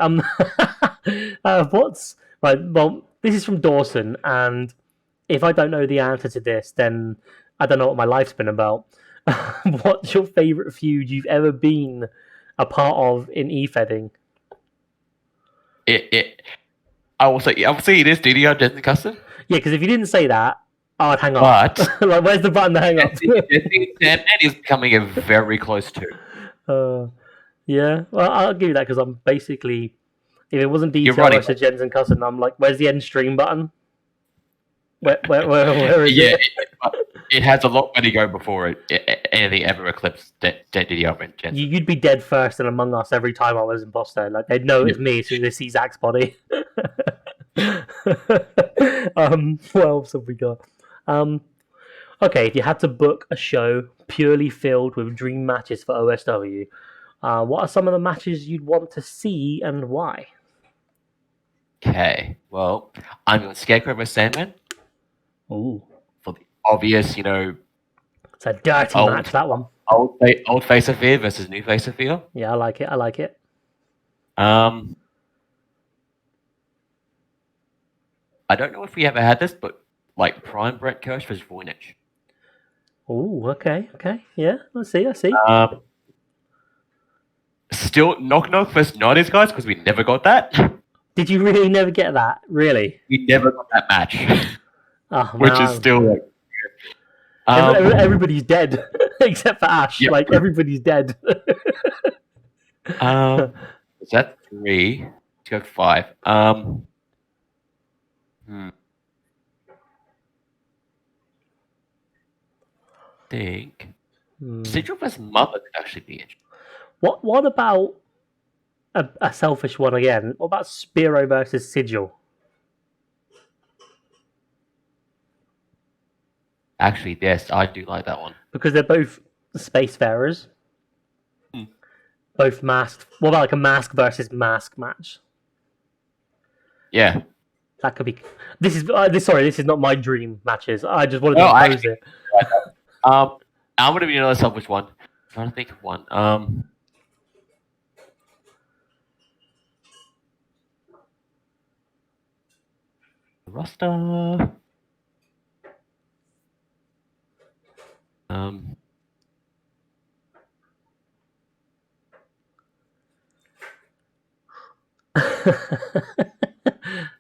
Right, well, this is from Dawson, and if I don't know the answer to this, then I don't know what my life's been about. What's your favourite feud you've ever been a part of in e-fedding? I will say it is DDR Jensen Custom. Yeah, because if you didn't say that, I'd hang up. But like, where's the button to hang up? That is coming in very close to. Yeah, well, I'll give you that because I'm basically, if it wasn't detailed versus Jensen Custom, I'm like, where's the end stream button? Where is it? It has a lot way to go before anything ever eclipsed DDR and Jensen. You'd be dead first and Among Us every time I was imposter. Like, they'd know it's me as soon as they see Zac's body. What else have we got? Okay, if you had to book a show purely filled with dream matches for OSW, what are some of the matches you'd want to see and why? Okay, well, I'm going Scarecrow vs. Sandman. Ooh. For the obvious, It's a dirty match, that one. Old Face of Fear versus New Face of Fear. Yeah, I like it. I don't know if we ever had this, but like Prime Brett Kirsch versus Voynich. Oh, okay. Yeah, I see. Still Knock Knock versus 90s guys because we never got that. Did you really never get that? Really? We never got that match. Oh, which is still like... everybody's dead except for Ash. Yep. Like, everybody's dead. Is that 3? Let's go 5. Think Sigil vs. Mother could actually be interesting. What about a selfish one again? What about Spiro versus Sigil? Actually, yes, I do like that one. Because they're both spacefarers. Both masked. What about like a mask versus mask match? Yeah. That could be... This is not my dream matches. I just wanted to propose it. I'm going to be another selfish one. I'm trying to think of one. Roster.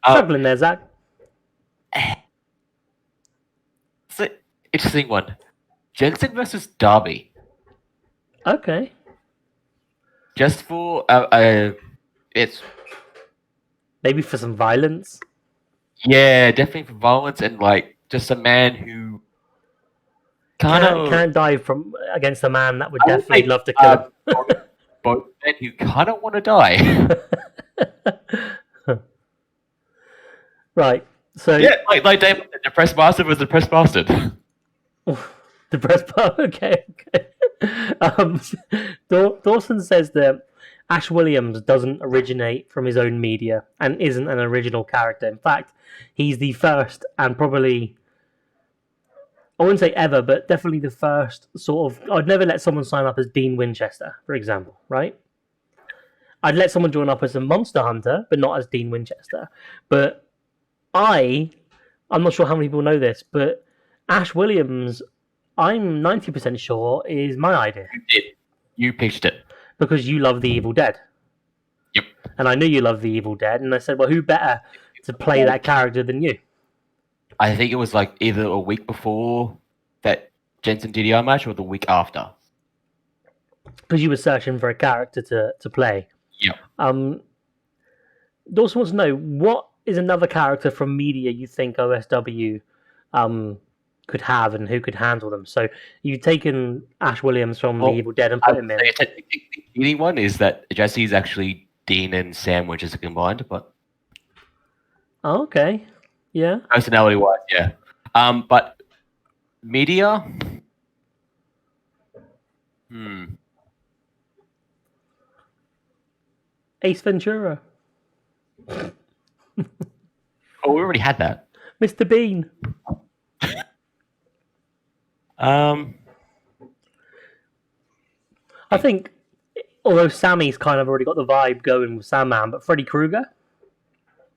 Struggling there, Zac. It's an interesting one. Jensen versus Darby. Okay. Just for it's Maybe for some violence. yeah, definitely for violence and like just a man who kind of Can't die from against a man that would I would definitely say love to kill him. both men who kind of want to die. Right. So Yeah, like Dave, the depressed bastard was the depressed bastard. the breastbone. Okay. Um, Dawson says that Ash Williams doesn't originate from his own media and isn't an original character. In fact, he's the first and probably, I wouldn't say ever, but definitely the first sort of. I'd never let someone sign up as Dean Winchester, for example, right? I'd let someone join up as a Monster Hunter, but not as Dean Winchester. But I'm not sure how many people know this, but Ash Williams, I'm 90% sure, is my idea. You did. You pitched it. Because you love The Evil Dead. Yep. And I knew you loved The Evil Dead, and I said, well, who better to play that character than you? I think it was like either a week before that Jensen DDR match or the week after. Because you were searching for a character to play. Yep. Dawson wants to know, what is another character from media you think OSW could have and who could handle them? So you've taken Ash Williams from The Evil Dead and put him in. The cheating one is that Jesse's actually Dean and Sam Winchester combined, but Oh, okay. Yeah. personality-wise, yeah. But media, Ace Ventura. oh, we already had that. Mr. Bean. I think, although Sammy's kind of already got the vibe going with Sandman, but Freddy Krueger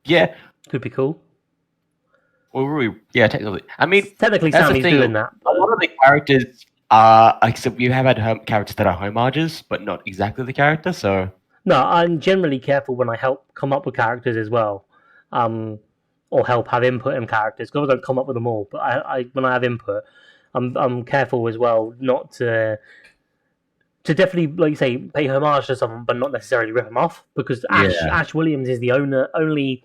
Yeah. could be cool. Well, really, yeah, technically. I mean, Technically, that's the Sammy's thing. doing that. A lot of the characters are, except you have had characters that are homages, but not exactly the character, so. No, I'm generally careful when I help come up with characters as well, or help have input in characters. Because I don't come up with them all, but I when I have input, I'm careful as well not to definitely, like you say, pay homage to someone, but not necessarily rip them off. Because Ash Williams is the only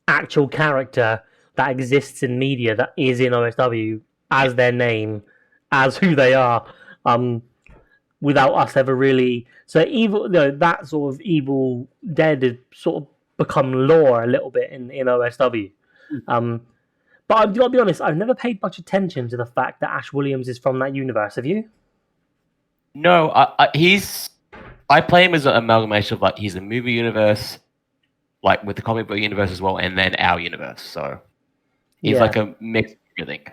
actual character that exists in media that is in OSW as their name, as who they are, without us ever really. So that sort of Evil Dead has sort of become lore a little bit in OSW. But I've got to be honest, I've never paid much attention to the fact that Ash Williams is from that universe. Have you? No, I play him as an amalgamation of like he's a movie universe, like with the comic book universe as well, and then our universe. So he's like a mix of everything.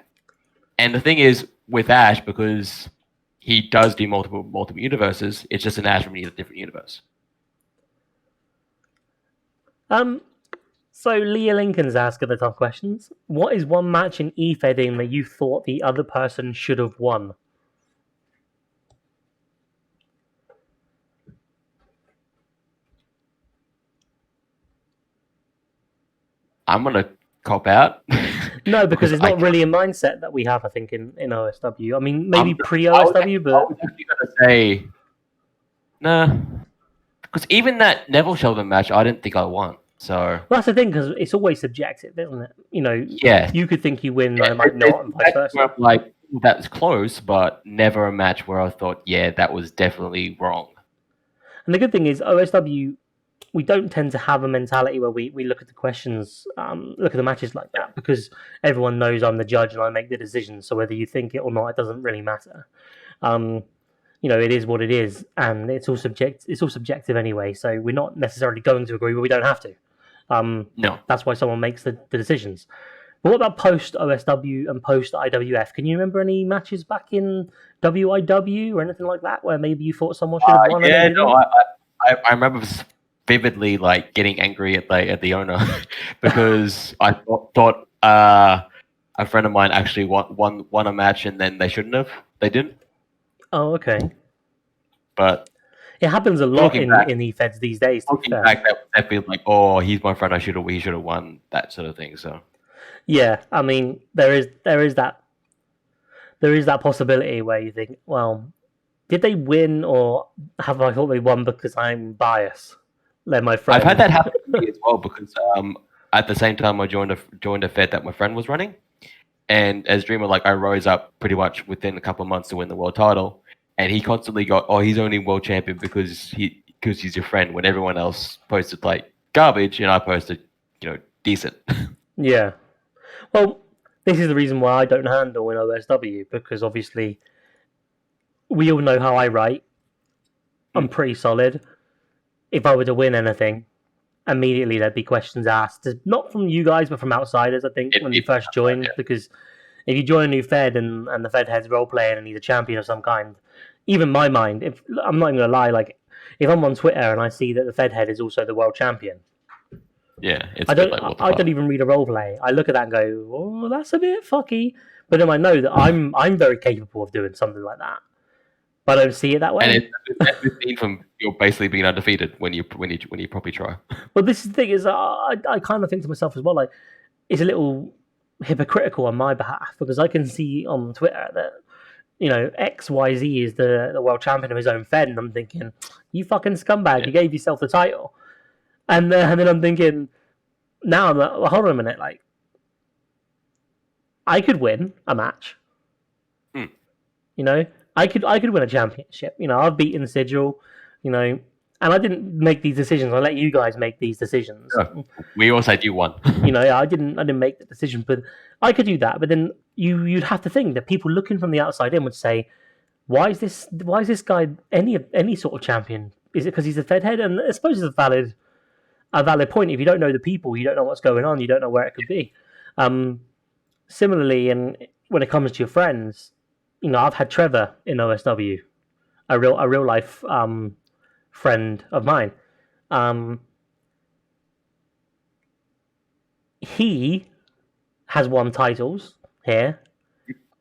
And the thing is with Ash, because he does do multiple universes, it's just an Ash from a different universe. So Leah Lincoln's asking the tough questions. What is one match in E-Fedding that you thought the other person should have won? I'm gonna cop out. No, because it's not really a mindset that we have, I think, in OSW. I mean, maybe pre-OSW, but... I was actually going to say... Nah. Because even that Neville Sheldon match, I didn't think I won, so... Well, that's the thing, because it's always subjective, isn't it? You know, you could think you win, I might not, and vice versa. Like, that was close, but never a match where I thought, yeah, that was definitely wrong. And the good thing is, OSW... we don't tend to have a mentality where we look at the questions, look at the matches like that, because everyone knows I'm the judge and I make the decisions. So whether you think it or not, it doesn't really matter. You know, it is what it is, and it's all subjective anyway. So we're not necessarily going to agree, but we don't have to. No, that's why someone makes the decisions. But what about post OSW and post IWF? Can you remember any matches back in WIW or anything like that where maybe you thought someone should have won? Yeah, no, I remember vividly like getting angry at the owner because I thought a friend of mine actually won a match and then they shouldn't have. They didn't. Oh, okay. But it happens a lot in the feds these days. Looking back, that feels like, oh, he's my friend. He should have won, that sort of thing. So yeah, I mean, there is that possibility where you think, well, Did they win, or have I thought they won because I'm biased? They're my friend. I've had that happen to me as well because at the same time I joined a Fed that my friend was running, and as Dreamer, like I rose up pretty much within a couple of months to win the world title, and he constantly got, oh, he's only world champion because he's your friend. When everyone else posted like garbage, and I posted, decent. Yeah. Well, this is the reason why I don't handle in OSW, because obviously we all know how I write. I'm pretty solid. If I were to win anything, immediately there'd be questions asked, not from you guys, but from outsiders, I think, when you first join. Yeah. Because if you join a new Fed and the Fed head's role playing and he's a champion of some kind, even my mind, if I'm not even going to lie, like, if I'm on Twitter and I see that the Fed head is also the world champion, yeah, I don't even read a role play. I look at that and go, oh, that's a bit fucky. But then I know that I'm very capable of doing something like that. But I don't see it that way. And it's seen from you're basically being undefeated when you probably try. Well, this is the thing is, I kind of think to myself as well, like, it's a little hypocritical on my behalf, because I can see on Twitter that, XYZ is the world champion of his own Fed, and I'm thinking, you fucking scumbag, you gave yourself the title. And then I'm thinking, now I'm like, well, hold on a minute, like, I could win a match. I could win a championship. I've beaten Sigil, and I didn't make these decisions. I let you guys make these decisions. Yeah. We all said you won. I didn't make the decision, but I could do that. But then you'd have to think that people looking from the outside in would say, why is this guy any sort of champion? Is it because he's a Fed head? And I suppose it's a valid point. If you don't know the people, you don't know what's going on, you don't know where it could be. Similarly, and when it comes to your friends, I've had Trevor in OSW, a real life friend of mine. He has won titles here,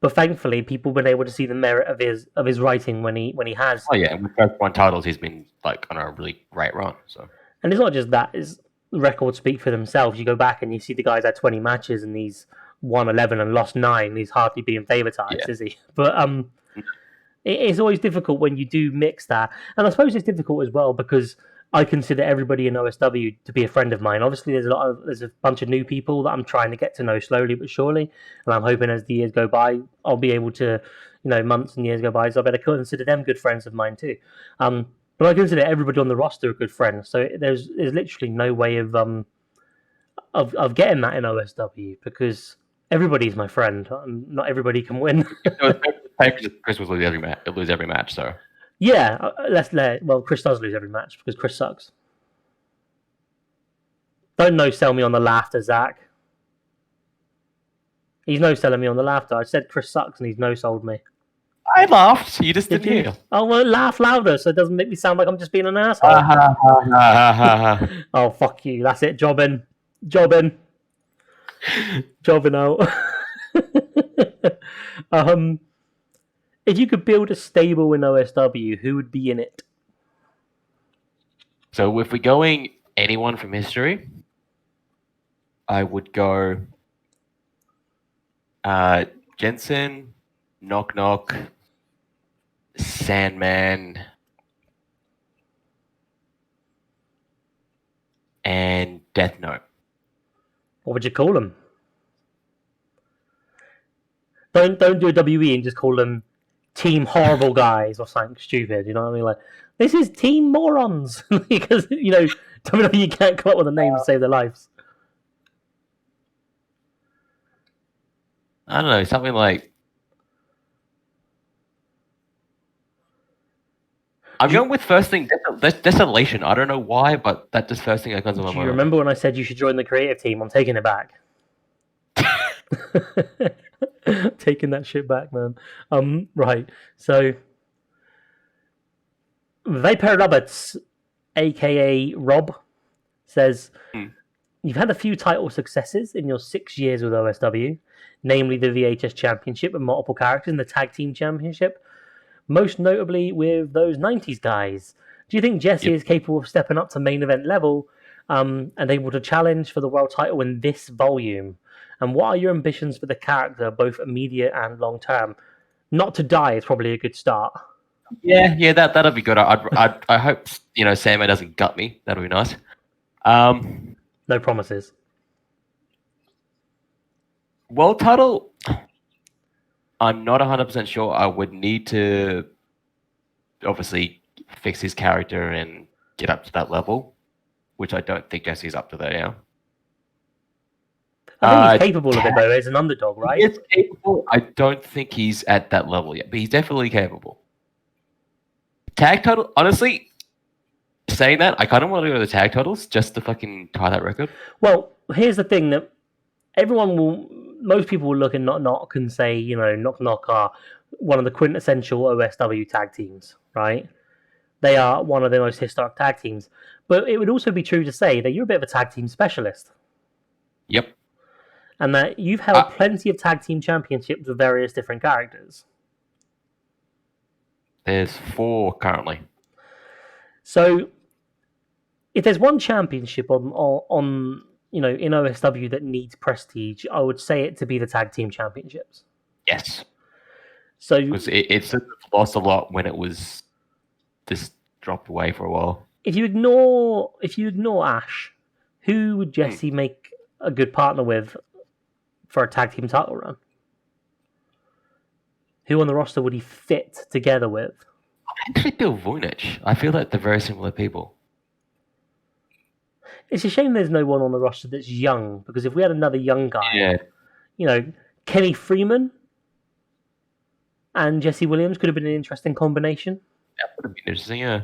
but thankfully, people have been able to see the merit of his writing when he has. Oh yeah, and with both won titles, he's been like on a really great run. So, and it's not just that; is records speak for themselves. You go back and you see the guy's had 20 matches and he's won 11 and lost 9. He's hardly being favoritized, is he? But it's always difficult when you do mix that, and I suppose it's difficult as well because I consider everybody in OSW to be a friend of mine. Obviously, there's a bunch of new people that I'm trying to get to know slowly but surely, and I'm hoping as the years go by, I'll be able to, months and years go by, so I better consider them good friends of mine too. But I consider everybody on the roster a good friend, so there's literally no way of getting that in OSW because everybody's my friend. Not everybody can win. Chris will lose every match, so. Yeah, well, Chris does lose every match because Chris sucks. Don't no-sell me on the laughter, Zach. He's no-selling me on the laughter. I said Chris sucks and he's no-sold me. I laughed. You just didn't hear. Oh, well, laugh louder so it doesn't make me sound like I'm just being an asshole. Oh, fuck you. That's it. Jobbing out. If you could build a stable in OSW, who would be in it? So if we're going anyone from history, I would go Jensen, Knock Knock, Sandman, and Death Note. What would you call them? Don't do a WE and just call them Team Horrible Guys or something stupid. You know what I mean? Like, this is Team Morons because WWE can't come up with a name to save their lives. I don't know, something like. I'm going with first thing, Desolation. I don't know why, but that's the first thing that comes to my mind. Do you remember when I said you should join the creative team? I'm taking it back. Taking that shit back, man. Right. So, Vapor Roberts, aka Rob, says, You've had a few title successes in your 6 years with OSW, namely the VHS Championship and multiple characters in the Tag Team Championship, most notably with those 90s guys. Do you think Jesse is capable of stepping up to main event level and able to challenge for the world title in this volume? And what are your ambitions for the character, both immediate and long term? Not to die is probably a good start. Yeah, that'll be good. I hope Sandman doesn't gut me. That'll be nice. No promises. World title. I'm not 100% sure. I would need to obviously fix his character and get up to that level, which I don't think Jesse's up to there now. I think he's capable of it though. As an underdog, right? He is capable. I don't think he's at that level yet, but he's definitely capable. Tag title, honestly, saying that, I kind of want to go to the tag titles just to fucking tie that record. Well, here's the thing that most people will look at Knock and say, Knock are one of the quintessential OSW tag teams, right? They are one of the most historic tag teams. But it would also be true to say that you're a bit of a tag team specialist. Yep. And that you've held plenty of tag team championships with various different characters. There's 4 currently. So, if there's one championship on in OSW that needs prestige, I would say it to be the tag team championships. Yes. So because it's lost a lot when it was just dropped away for a while. If you ignore Ash, who would Jesse make a good partner with for a tag team title run? Who on the roster would he fit together with? I actually feel Voynich. I feel like they're very similar people. It's a shame there's no one on the roster that's young, because if we had another young guy, Kenny Freeman and Jesse Williams could have been an interesting combination. That would have been interesting, yeah.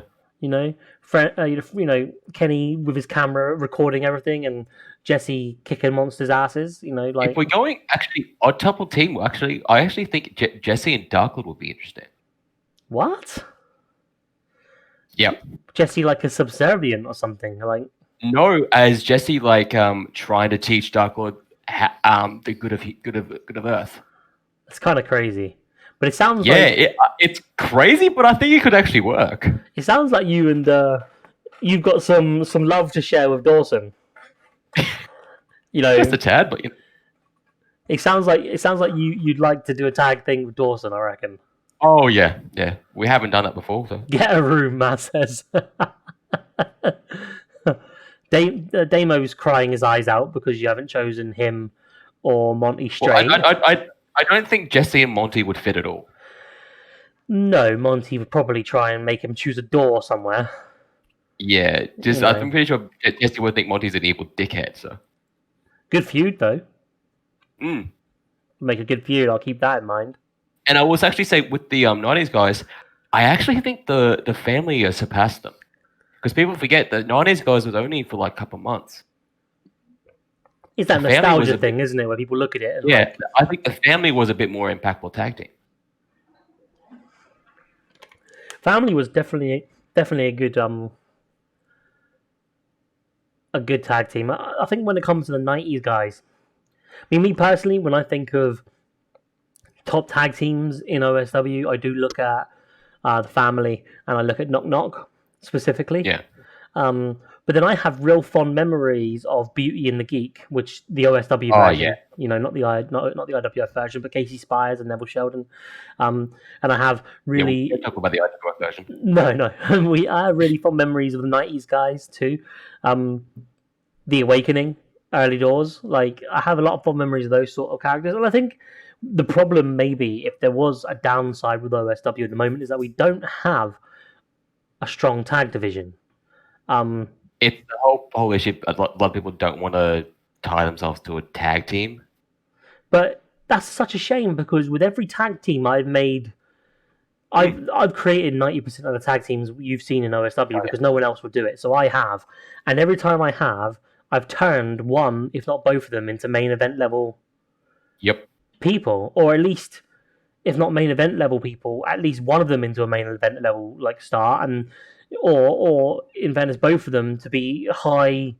Kenny with his camera recording everything, and Jesse kicking monsters' asses. If we're going actually odd couple team, I actually think Jesse and Darkwood would be interesting. What? Yep. Jesse like a subservient or something like. No, as Jesse trying to teach Darkwood the good of Earth. That's kind of crazy. But it sounds it's crazy, but I think it could actually work. It sounds like you and you've got some love to share with Dawson. Just a tad, but it sounds like you'd like to do a tag thing with Dawson, I reckon. Oh yeah. We haven't done that before, so get a room, Matt says. Damo's crying his eyes out because you haven't chosen him or Monty straight. Well, I don't think Jesse and Monty would fit at all. No, Monty would probably try and make him choose a door somewhere. Yeah, I'm pretty sure Jesse would think Monty's an evil dickhead. So good feud though. Make a good feud. I'll keep that in mind. And I will actually say with the 90s guys, I actually think the family has surpassed them, because people forget the 90s guys was only for like a couple months. It's that nostalgia thing, isn't it? Where people look at it. And I think the family was a bit more impactful tag team. Family was definitely a good tag team. I think when it comes to the 90s guys, me personally, when I think of top tag teams in OSW, I do look at the family, and I look at Knock Knock specifically. Yeah. But then I have real fond memories of Beauty and the Geek, which the OSW version, not the IWF version, but Casey Spires and Neville Sheldon. And I have really... Yeah, we talk about the IWF version. No. I have really fond memories of the 90s guys too. The Awakening, Early Doors. I have a lot of fond memories of those sort of characters. And I think the problem maybe, if there was a downside with OSW at the moment, is that we don't have a strong tag division. It's the whole issue. A lot of people don't want to tie themselves to a tag team. But that's such a shame, because with every tag team I've made, I've created 90% of the tag teams you've seen in OSW because no one else would do it. So I have. And every time I have, I've turned one, if not both of them, into main event level people. Or at least, if not main event level people, at least one of them into a main event level star, and or in fairness, both of them to be high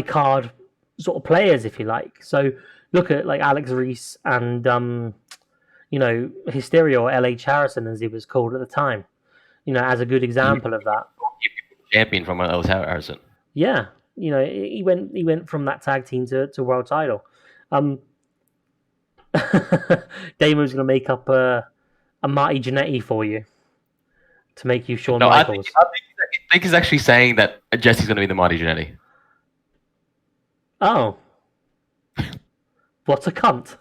card sort of players, if you like. So look at Alex Reese and Hysteria, or LH Harrison as he was called at the time, as a good example of that. Champion from LH Harrison. Yeah, he went from that tag team to world title. Damon's going to make up a a Marty Jannetty for you to make you Shawn No, Michaels. I think he's actually saying that Jesse's going to be the Marty Jannetty. Oh. What a cunt.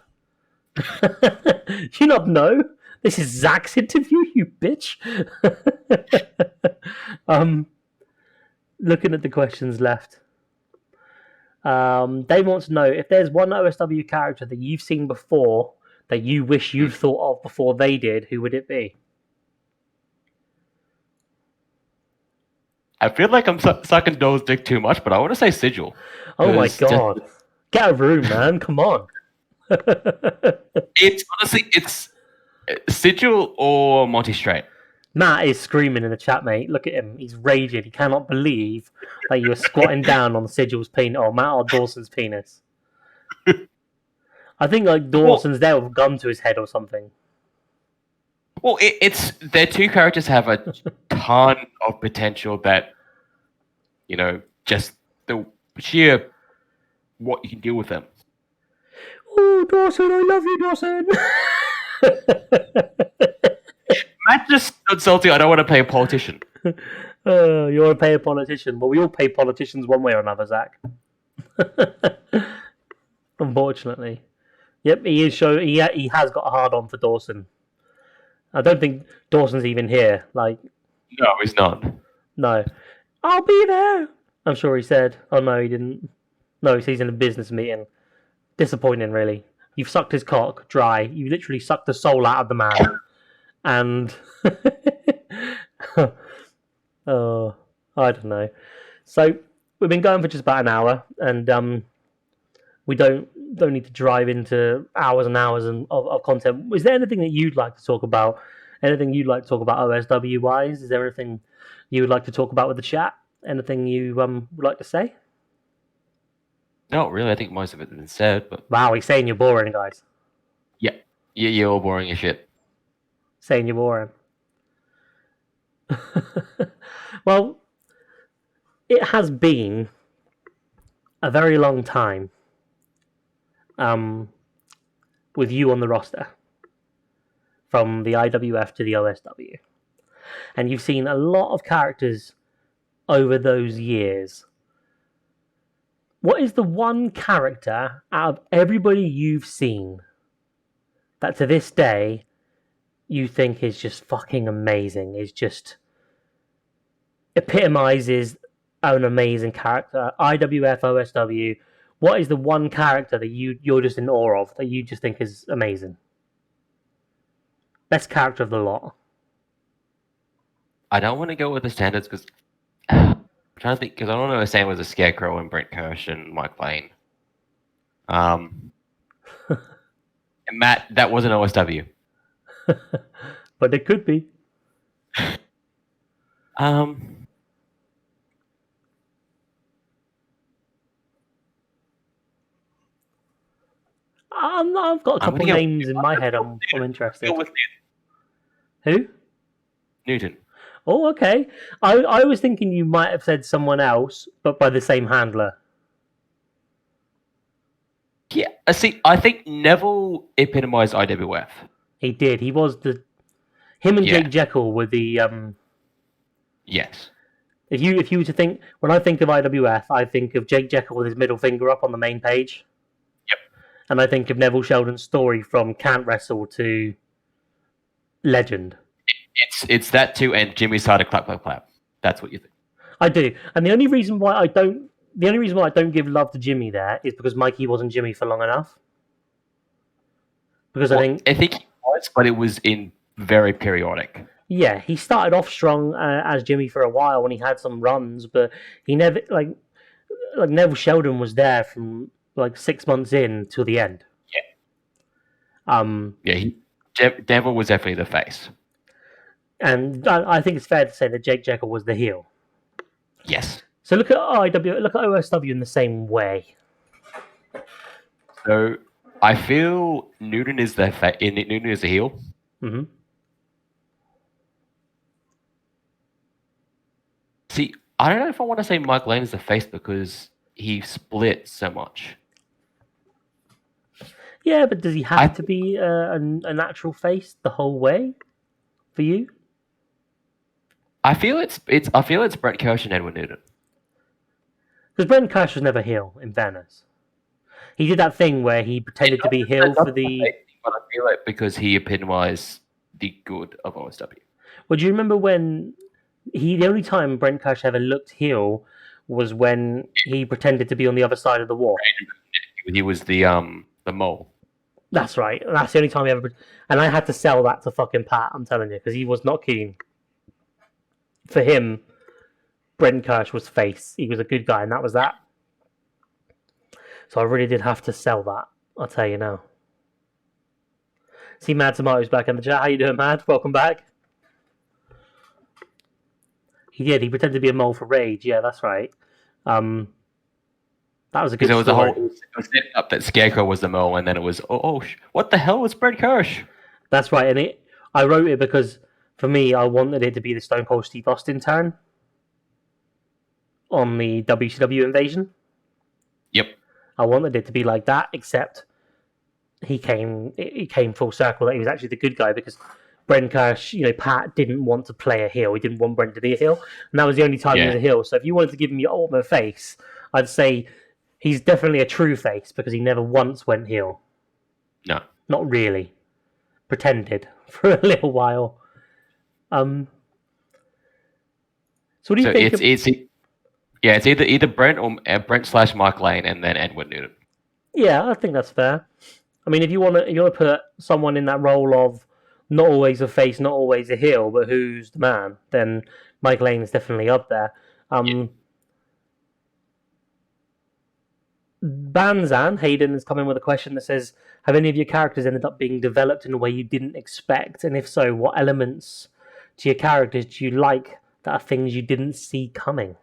You not know? This is Zac's interview, you bitch. Looking at the questions left. They want to know if there's one OSW character that you've seen before that you wish you'd thought of before they did, who would it be? I feel like I'm sucking Dole's dick too much, but I want to say Sigil. Oh my god. Get out of the room, man. Come on. It's honestly, it's Sigil or Monty Straight. Matt is screaming in the chat, mate. Look at him. He's raging. He cannot believe that you were squatting down on Sigil's penis, or Matt or Dawson's penis. I think like Dawson's there with a gun to his head or something. Well, it's their two characters have a ton of potential that, just the sheer what you can do with them. Oh, Dawson, I love you, Dawson. Matt just stood salty. I don't want to pay a politician. You want to pay a politician? Well, we all pay politicians one way or another, Zach. Unfortunately. Yep, he has got a hard on for Dawson. I don't think Dawson's even here. Like, no, he's not. No. I'll be there. I'm sure he said. Oh, no, he didn't. No, he's in a business meeting. Disappointing, really. You've sucked his cock dry. You literally sucked the soul out of the man. And oh, I don't know. So we've been going for just about an hour, and we don't need to drive into hours and hours of content. Is there anything that you'd like to talk about? Anything you'd like to talk about OSW wise? Is there anything you would like to talk about with the chat? Anything you would like to say? No, really. I think most of it has been said. But wow, he's saying you're boring, guys. Yeah, you're all boring as shit. Saying you're boring. Well, it has been a very long time with you on the roster from the IWF to the OSW. And you've seen a lot of characters over those years. What is the one character out of everybody you've seen that to this day you think is just fucking amazing, is just epitomizes an amazing character? IWF, OSW, what is the one character that you're just in awe of, that you just think is amazing? Best character of the lot. I don't want to go with the standards because I'm trying to think, because I don't know if Sam was a Scarecrow and Brent Kirsch and Mike Blaine. And Matt, that wasn't OSW. But it could be. I've got a couple of names in my head. I'm interested. Who? Newton. Oh, okay. I was thinking you might have said someone else, but by the same handler. Yeah, see, I think Neville epitomized IWF. He did. He was him and Jake Jekyll were the Yes. If you were to think, when I think of IWF, I think of Jake Jekyll with his middle finger up on the main page. Yep. And I think of Neville Sheldon's story from Can't Wrestle to Legend. It's that too, and Jimmy's side of Clap Clap Clap. That's what you think. I do, and the only reason why I don't give love to Jimmy there is because Mikey wasn't Jimmy for long enough. Because I think he was, but it was in very periodic. Yeah, he started off strong as Jimmy for a while when he had some runs, but he never like Neville Sheldon was there from like 6 months in till the end. Yeah. Neville was definitely the face. And I think it's fair to say that Jake Jekyll was the heel. Yes. So look at OSW in the same way. So I feel Newton is the Newton is the heel. Mm-hmm. See, I don't know if I want to say Mike Lane is the face because he split so much. Yeah, but does he have to be a natural face the whole way? for you? I feel it's Brent Kirsch and Edward Newton. Because Brendan Kirsch was never heel, in fairness. He did that thing where he pretended to be heel for the... But I feel like because he epitomized the good of OSW. Well, do you remember when the only time Brent Kirsch ever looked heel was when he pretended to be on the other side of the wall? He was the mole. That's right. That's the only time he ever... And I had to sell that to fucking Pat, I'm telling you, because he was not keen. For him, Brent Kirsch was face. He was a good guy, and that was that. So I really did have to sell that, I'll tell you now. See Mad Tomatoes back in the chat. How you doing, Mad? Welcome back. He did. He pretended to be a mole for Rage. Yeah, that's right. That was a good story. It was set up that Scarecrow was the mole, and then it was, what the hell was Brent Kirsch? That's right. And I wrote it because, for me, I wanted it to be the Stone Cold Steve Austin turn on the WCW invasion. Yep. I wanted it to be like that, except he came full circle that he was actually the good guy, because Brent Kirsch, Pat didn't want to play a heel. He didn't want Brent to be a heel, and that was the only time he was a heel. So if you wanted to give him your ultimate face, I'd say he's definitely a true face, because he never once went heel. No. Not really. Pretended for a little while. So what do you think? It's either Brent or Brent / Mark Lane, and then Edward Newton. Yeah, I think that's fair. I mean, if you want to put someone in that role of not always a face, not always a heel, but who's the man, then Mike Lane is definitely up there. Banzan Hayden has come in with a question that says, have any of your characters ended up being developed in a way you didn't expect? And if so, what elements to your characters do you like that are things you didn't see coming?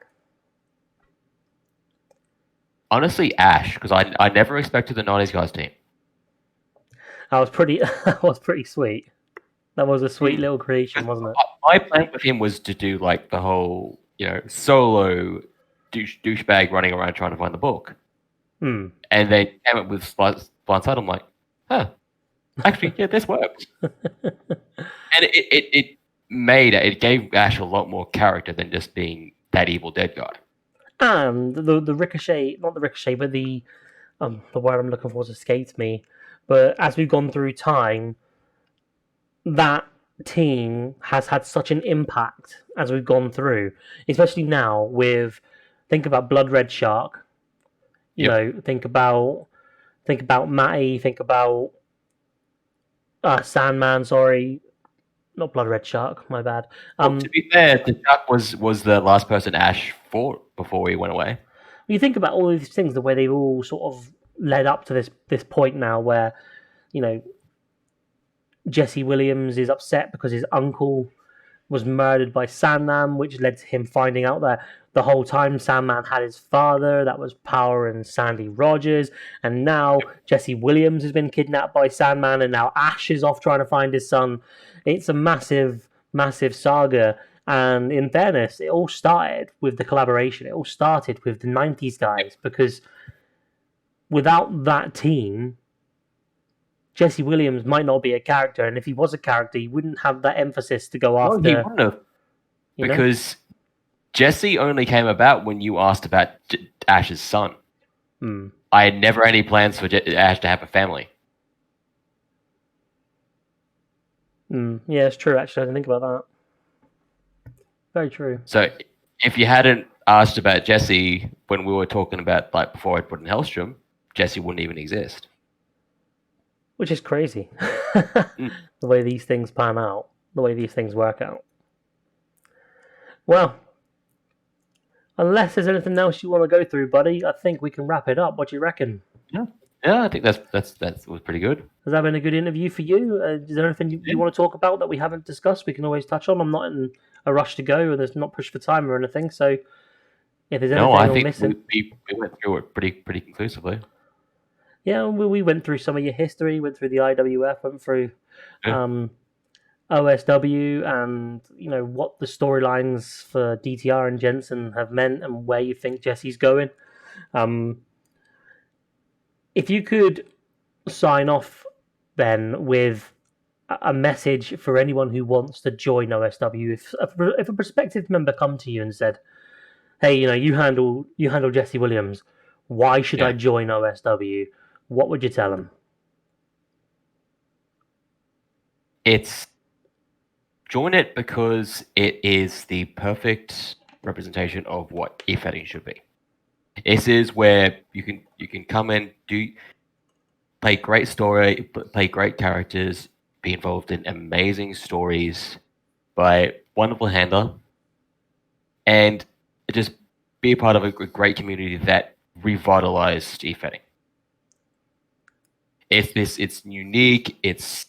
Honestly, Ash, because I never expected the 90s guys team. That was pretty sweet. That was a sweet little creation, wasn't it? My plan with him was to do like the whole, solo douchebag running around trying to find the book. And they came up with Blindside. I'm like, actually, yeah, this works. And it gave Ash a lot more character than just being that evil dead guy. And the ricochet, not the ricochet, but the word I'm looking for escapes me. But as we've gone through time, that team has had such an impact as we've gone through, especially now with, think about Blood Red Shark, think about Matty, think about Sandman, sorry, not Blood Red Shark, my bad. To be fair, the Shark was the last person Ash fought before he went away. You think about all these things, the way they've all sort of led up to this point now where, Jesse Williams is upset because his uncle was murdered by Sandman, which led to him finding out that the whole time Sandman had his father, that was Power and Sandy Rogers, and now Jesse Williams has been kidnapped by Sandman, and now Ash is off trying to find his son. It's a massive, massive saga, and in fairness, it all started with the collaboration. It all started with the 90s guys, because without that team, Jesse Williams might not be a character, and if he was a character, he wouldn't have that emphasis to go after. He wouldn't have, because Jesse only came about when you asked about Ash's son. I had never any plans for Ash to have a family. Yeah, it's true, actually. I didn't think about that. Very true. So if you hadn't asked about Jesse when we were talking about, before I put in Hellstrom, Jesse wouldn't even exist. Which is crazy. The way these things pan out, the way these things work out. Well, unless there's anything else you want to go through, buddy, I think we can wrap it up. What do you reckon? Yeah, I think that was pretty good. Has that been a good interview for you? Is there anything you want to talk about that we haven't discussed? We can always touch on. I'm not in a rush to go, or there's not pushed for time or anything. So if there's anything I think missing, we went through it pretty conclusively. Yeah, we went through some of your history, went through the IWF, went through OSW, and what the storylines for DTR and Jensen have meant, and where you think Jesse's going. If you could sign off then with a message for anyone who wants to join OSW. If a prospective member come to you and said, "Hey, you handle Jesse Williams. Why should I join OSW?" What would you tell them? It's join it because it is the perfect representation of what e-betting should be. This is where you can come in, play great story, play great characters, be involved in amazing stories by wonderful handler, and just be a part of a great community that revitalized e-betting. It's unique. It's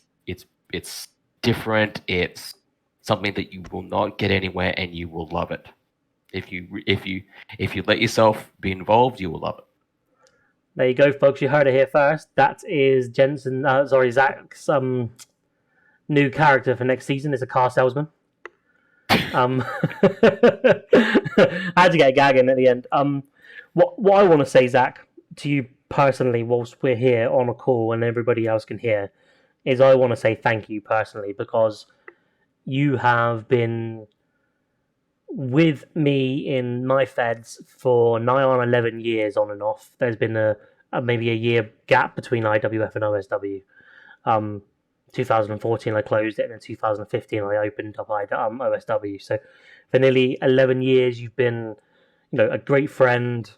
different. It's something that you will not get anywhere, and you will love it. If you let yourself be involved, you will love it. There you go, folks. You heard it here first. That is Zac's new character for next season. Is a car salesman. I had to get a gag in at the end. What I want to say, Zac, to you personally, whilst we're here on a call and everybody else can hear, is I want to say thank you personally, because you have been with me in my feds for nigh on 11 years on and off. There's been a maybe a year gap between IWF and OSW. 2014 I closed it, and in 2015 I opened up OSW. So for nearly 11 years you've been, a great friend,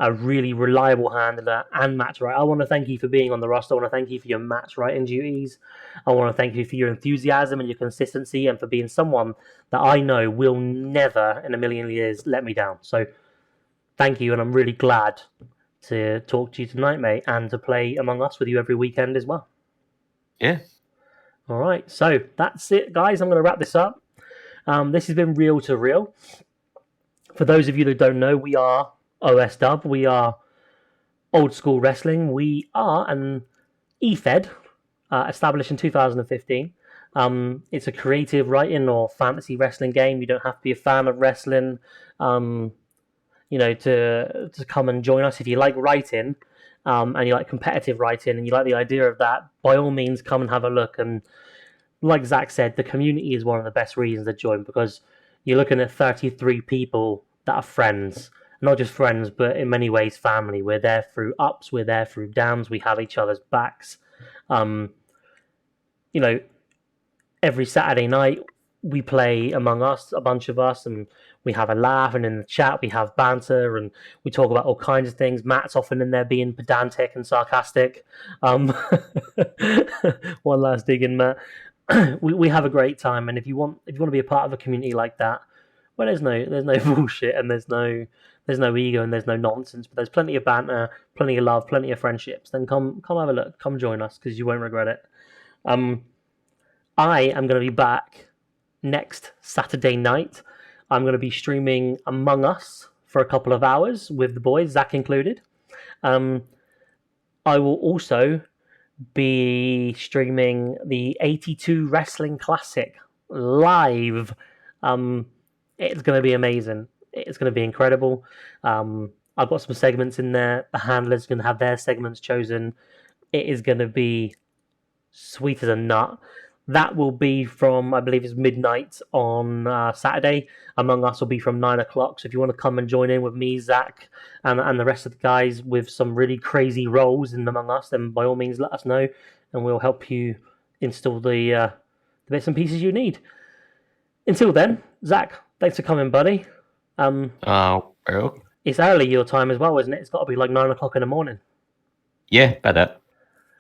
a really reliable handler and match writer. I want to thank you for being on the roster. I want to thank you for your match writing duties. I want to thank you for your enthusiasm and your consistency, and for being someone that I know will never in a million years let me down. So thank you, and I'm really glad to talk to you tonight, mate, and to play Among Us with you every weekend as well. Yeah. All right, so that's it, guys. I'm going to wrap this up. This has been Real to Real. For those of you that don't know, we are OSW. We are Old School Wrestling. We are an EFED, established in 2015. It's a creative writing or fantasy wrestling game. You don't have to be a fan of wrestling, to come and join us. If you like writing, and you like competitive writing, and you like the idea of that, by all means, come and have a look. And like Zac said, the community is one of the best reasons to join, because you're looking at 33 people that are friends. Not just friends, but in many ways family. We're there through ups, we're there through downs, we have each other's backs. Every Saturday night we play Among Us, a bunch of us, and we have a laugh, and in the chat we have banter, and we talk about all kinds of things. Matt's often in there being pedantic and sarcastic. One last dig in, Matt. we have a great time, and if you want to be a part of a community like that, well, there's no bullshit, and there's no ego, and there's no nonsense, but there's plenty of banter, plenty of love, plenty of friendships. Then come have a look, come join us, because you won't regret it. I am going to be back next Saturday night. I'm going to be streaming Among Us for a couple of hours with the boys, Zac included. I will also be streaming the 82 Wrestling Classic live. It's going to be amazing. It's going to be incredible. I've got some segments in there. The handlers going to have their segments chosen. It is going to be sweet as a nut. That will be from, I believe it's midnight on Saturday. Among Us will be from 9 o'clock. So if you want to come and join in with me, Zac, and the rest of the guys with some really crazy roles in Among Us, then by all means let us know, and we'll help you install the bits and pieces you need. Until then, Zac, thanks for coming, buddy. It's early your time as well, isn't it? It's got to be like 9 o'clock in the morning. Yeah, about that.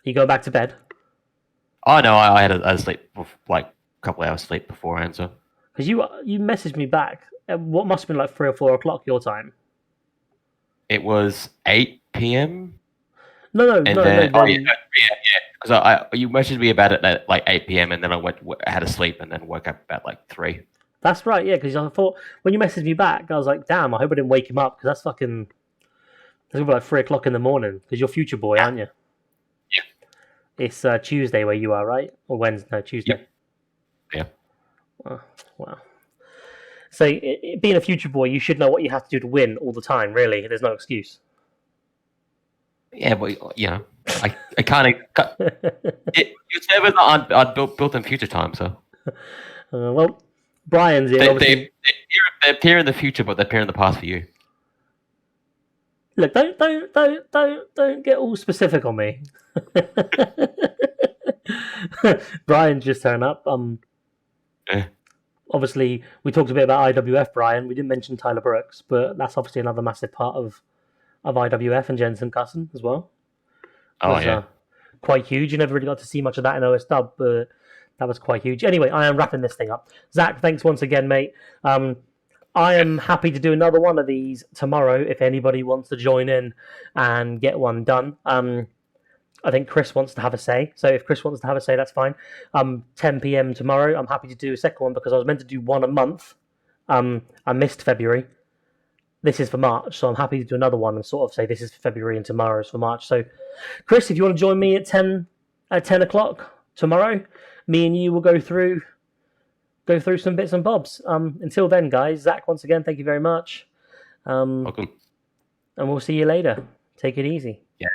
You go back to bed? Oh no, I had a sleep, like a couple hours sleep beforehand. So because you messaged me back at what must have been like 3 or 4 o'clock your time. It was 8 p.m. No. Because you messaged me about it at like 8 p.m. and then I had a sleep and then woke up about like 3. That's right, yeah. Because I thought when you messaged me back, I was like, damn, I hope I didn't wake him up, because that's fucking. It's gonna be like 3 o'clock in the morning. Because you're Future Boy, aren't you? Yeah. It's Tuesday where you are, right? Or Wednesday? No, Tuesday. Yeah. Wow. So, being a Future Boy, you should know what you have to do to win all the time. Really, there's no excuse. Yeah, but I can't. Your servers aren't built in future time, so Well, Brian's in, they obviously. they appear in the future, but they appear in the past for you. Look, don't get all specific on me. Brian just turned up. Eh. Obviously, we talked a bit about IWF, Brian. We didn't mention Tyler Brooks, but that's obviously another massive part of IWF and Jensen Cussen as well. Oh Was yeah. quite huge. You never really got to see much of that in OSW, but that was quite huge. Anyway, I am wrapping this thing up. Zach, thanks once again, mate. I am happy to do another one of these tomorrow if anybody wants to join in and get one done. I think Chris wants to have a say. So if Chris wants to have a say, that's fine. 10 p.m. tomorrow. I'm happy to do a second one because I was meant to do one a month. I missed February. This is for March, so I'm happy to do another one and sort of say this is for February and tomorrow's for March. So, Chris, if you want to join me at 10 o'clock tomorrow, me and you will go through some bits and bobs. Until then, guys, Zach, once again, thank you very much. Welcome. And we'll see you later. Take it easy. Yeah.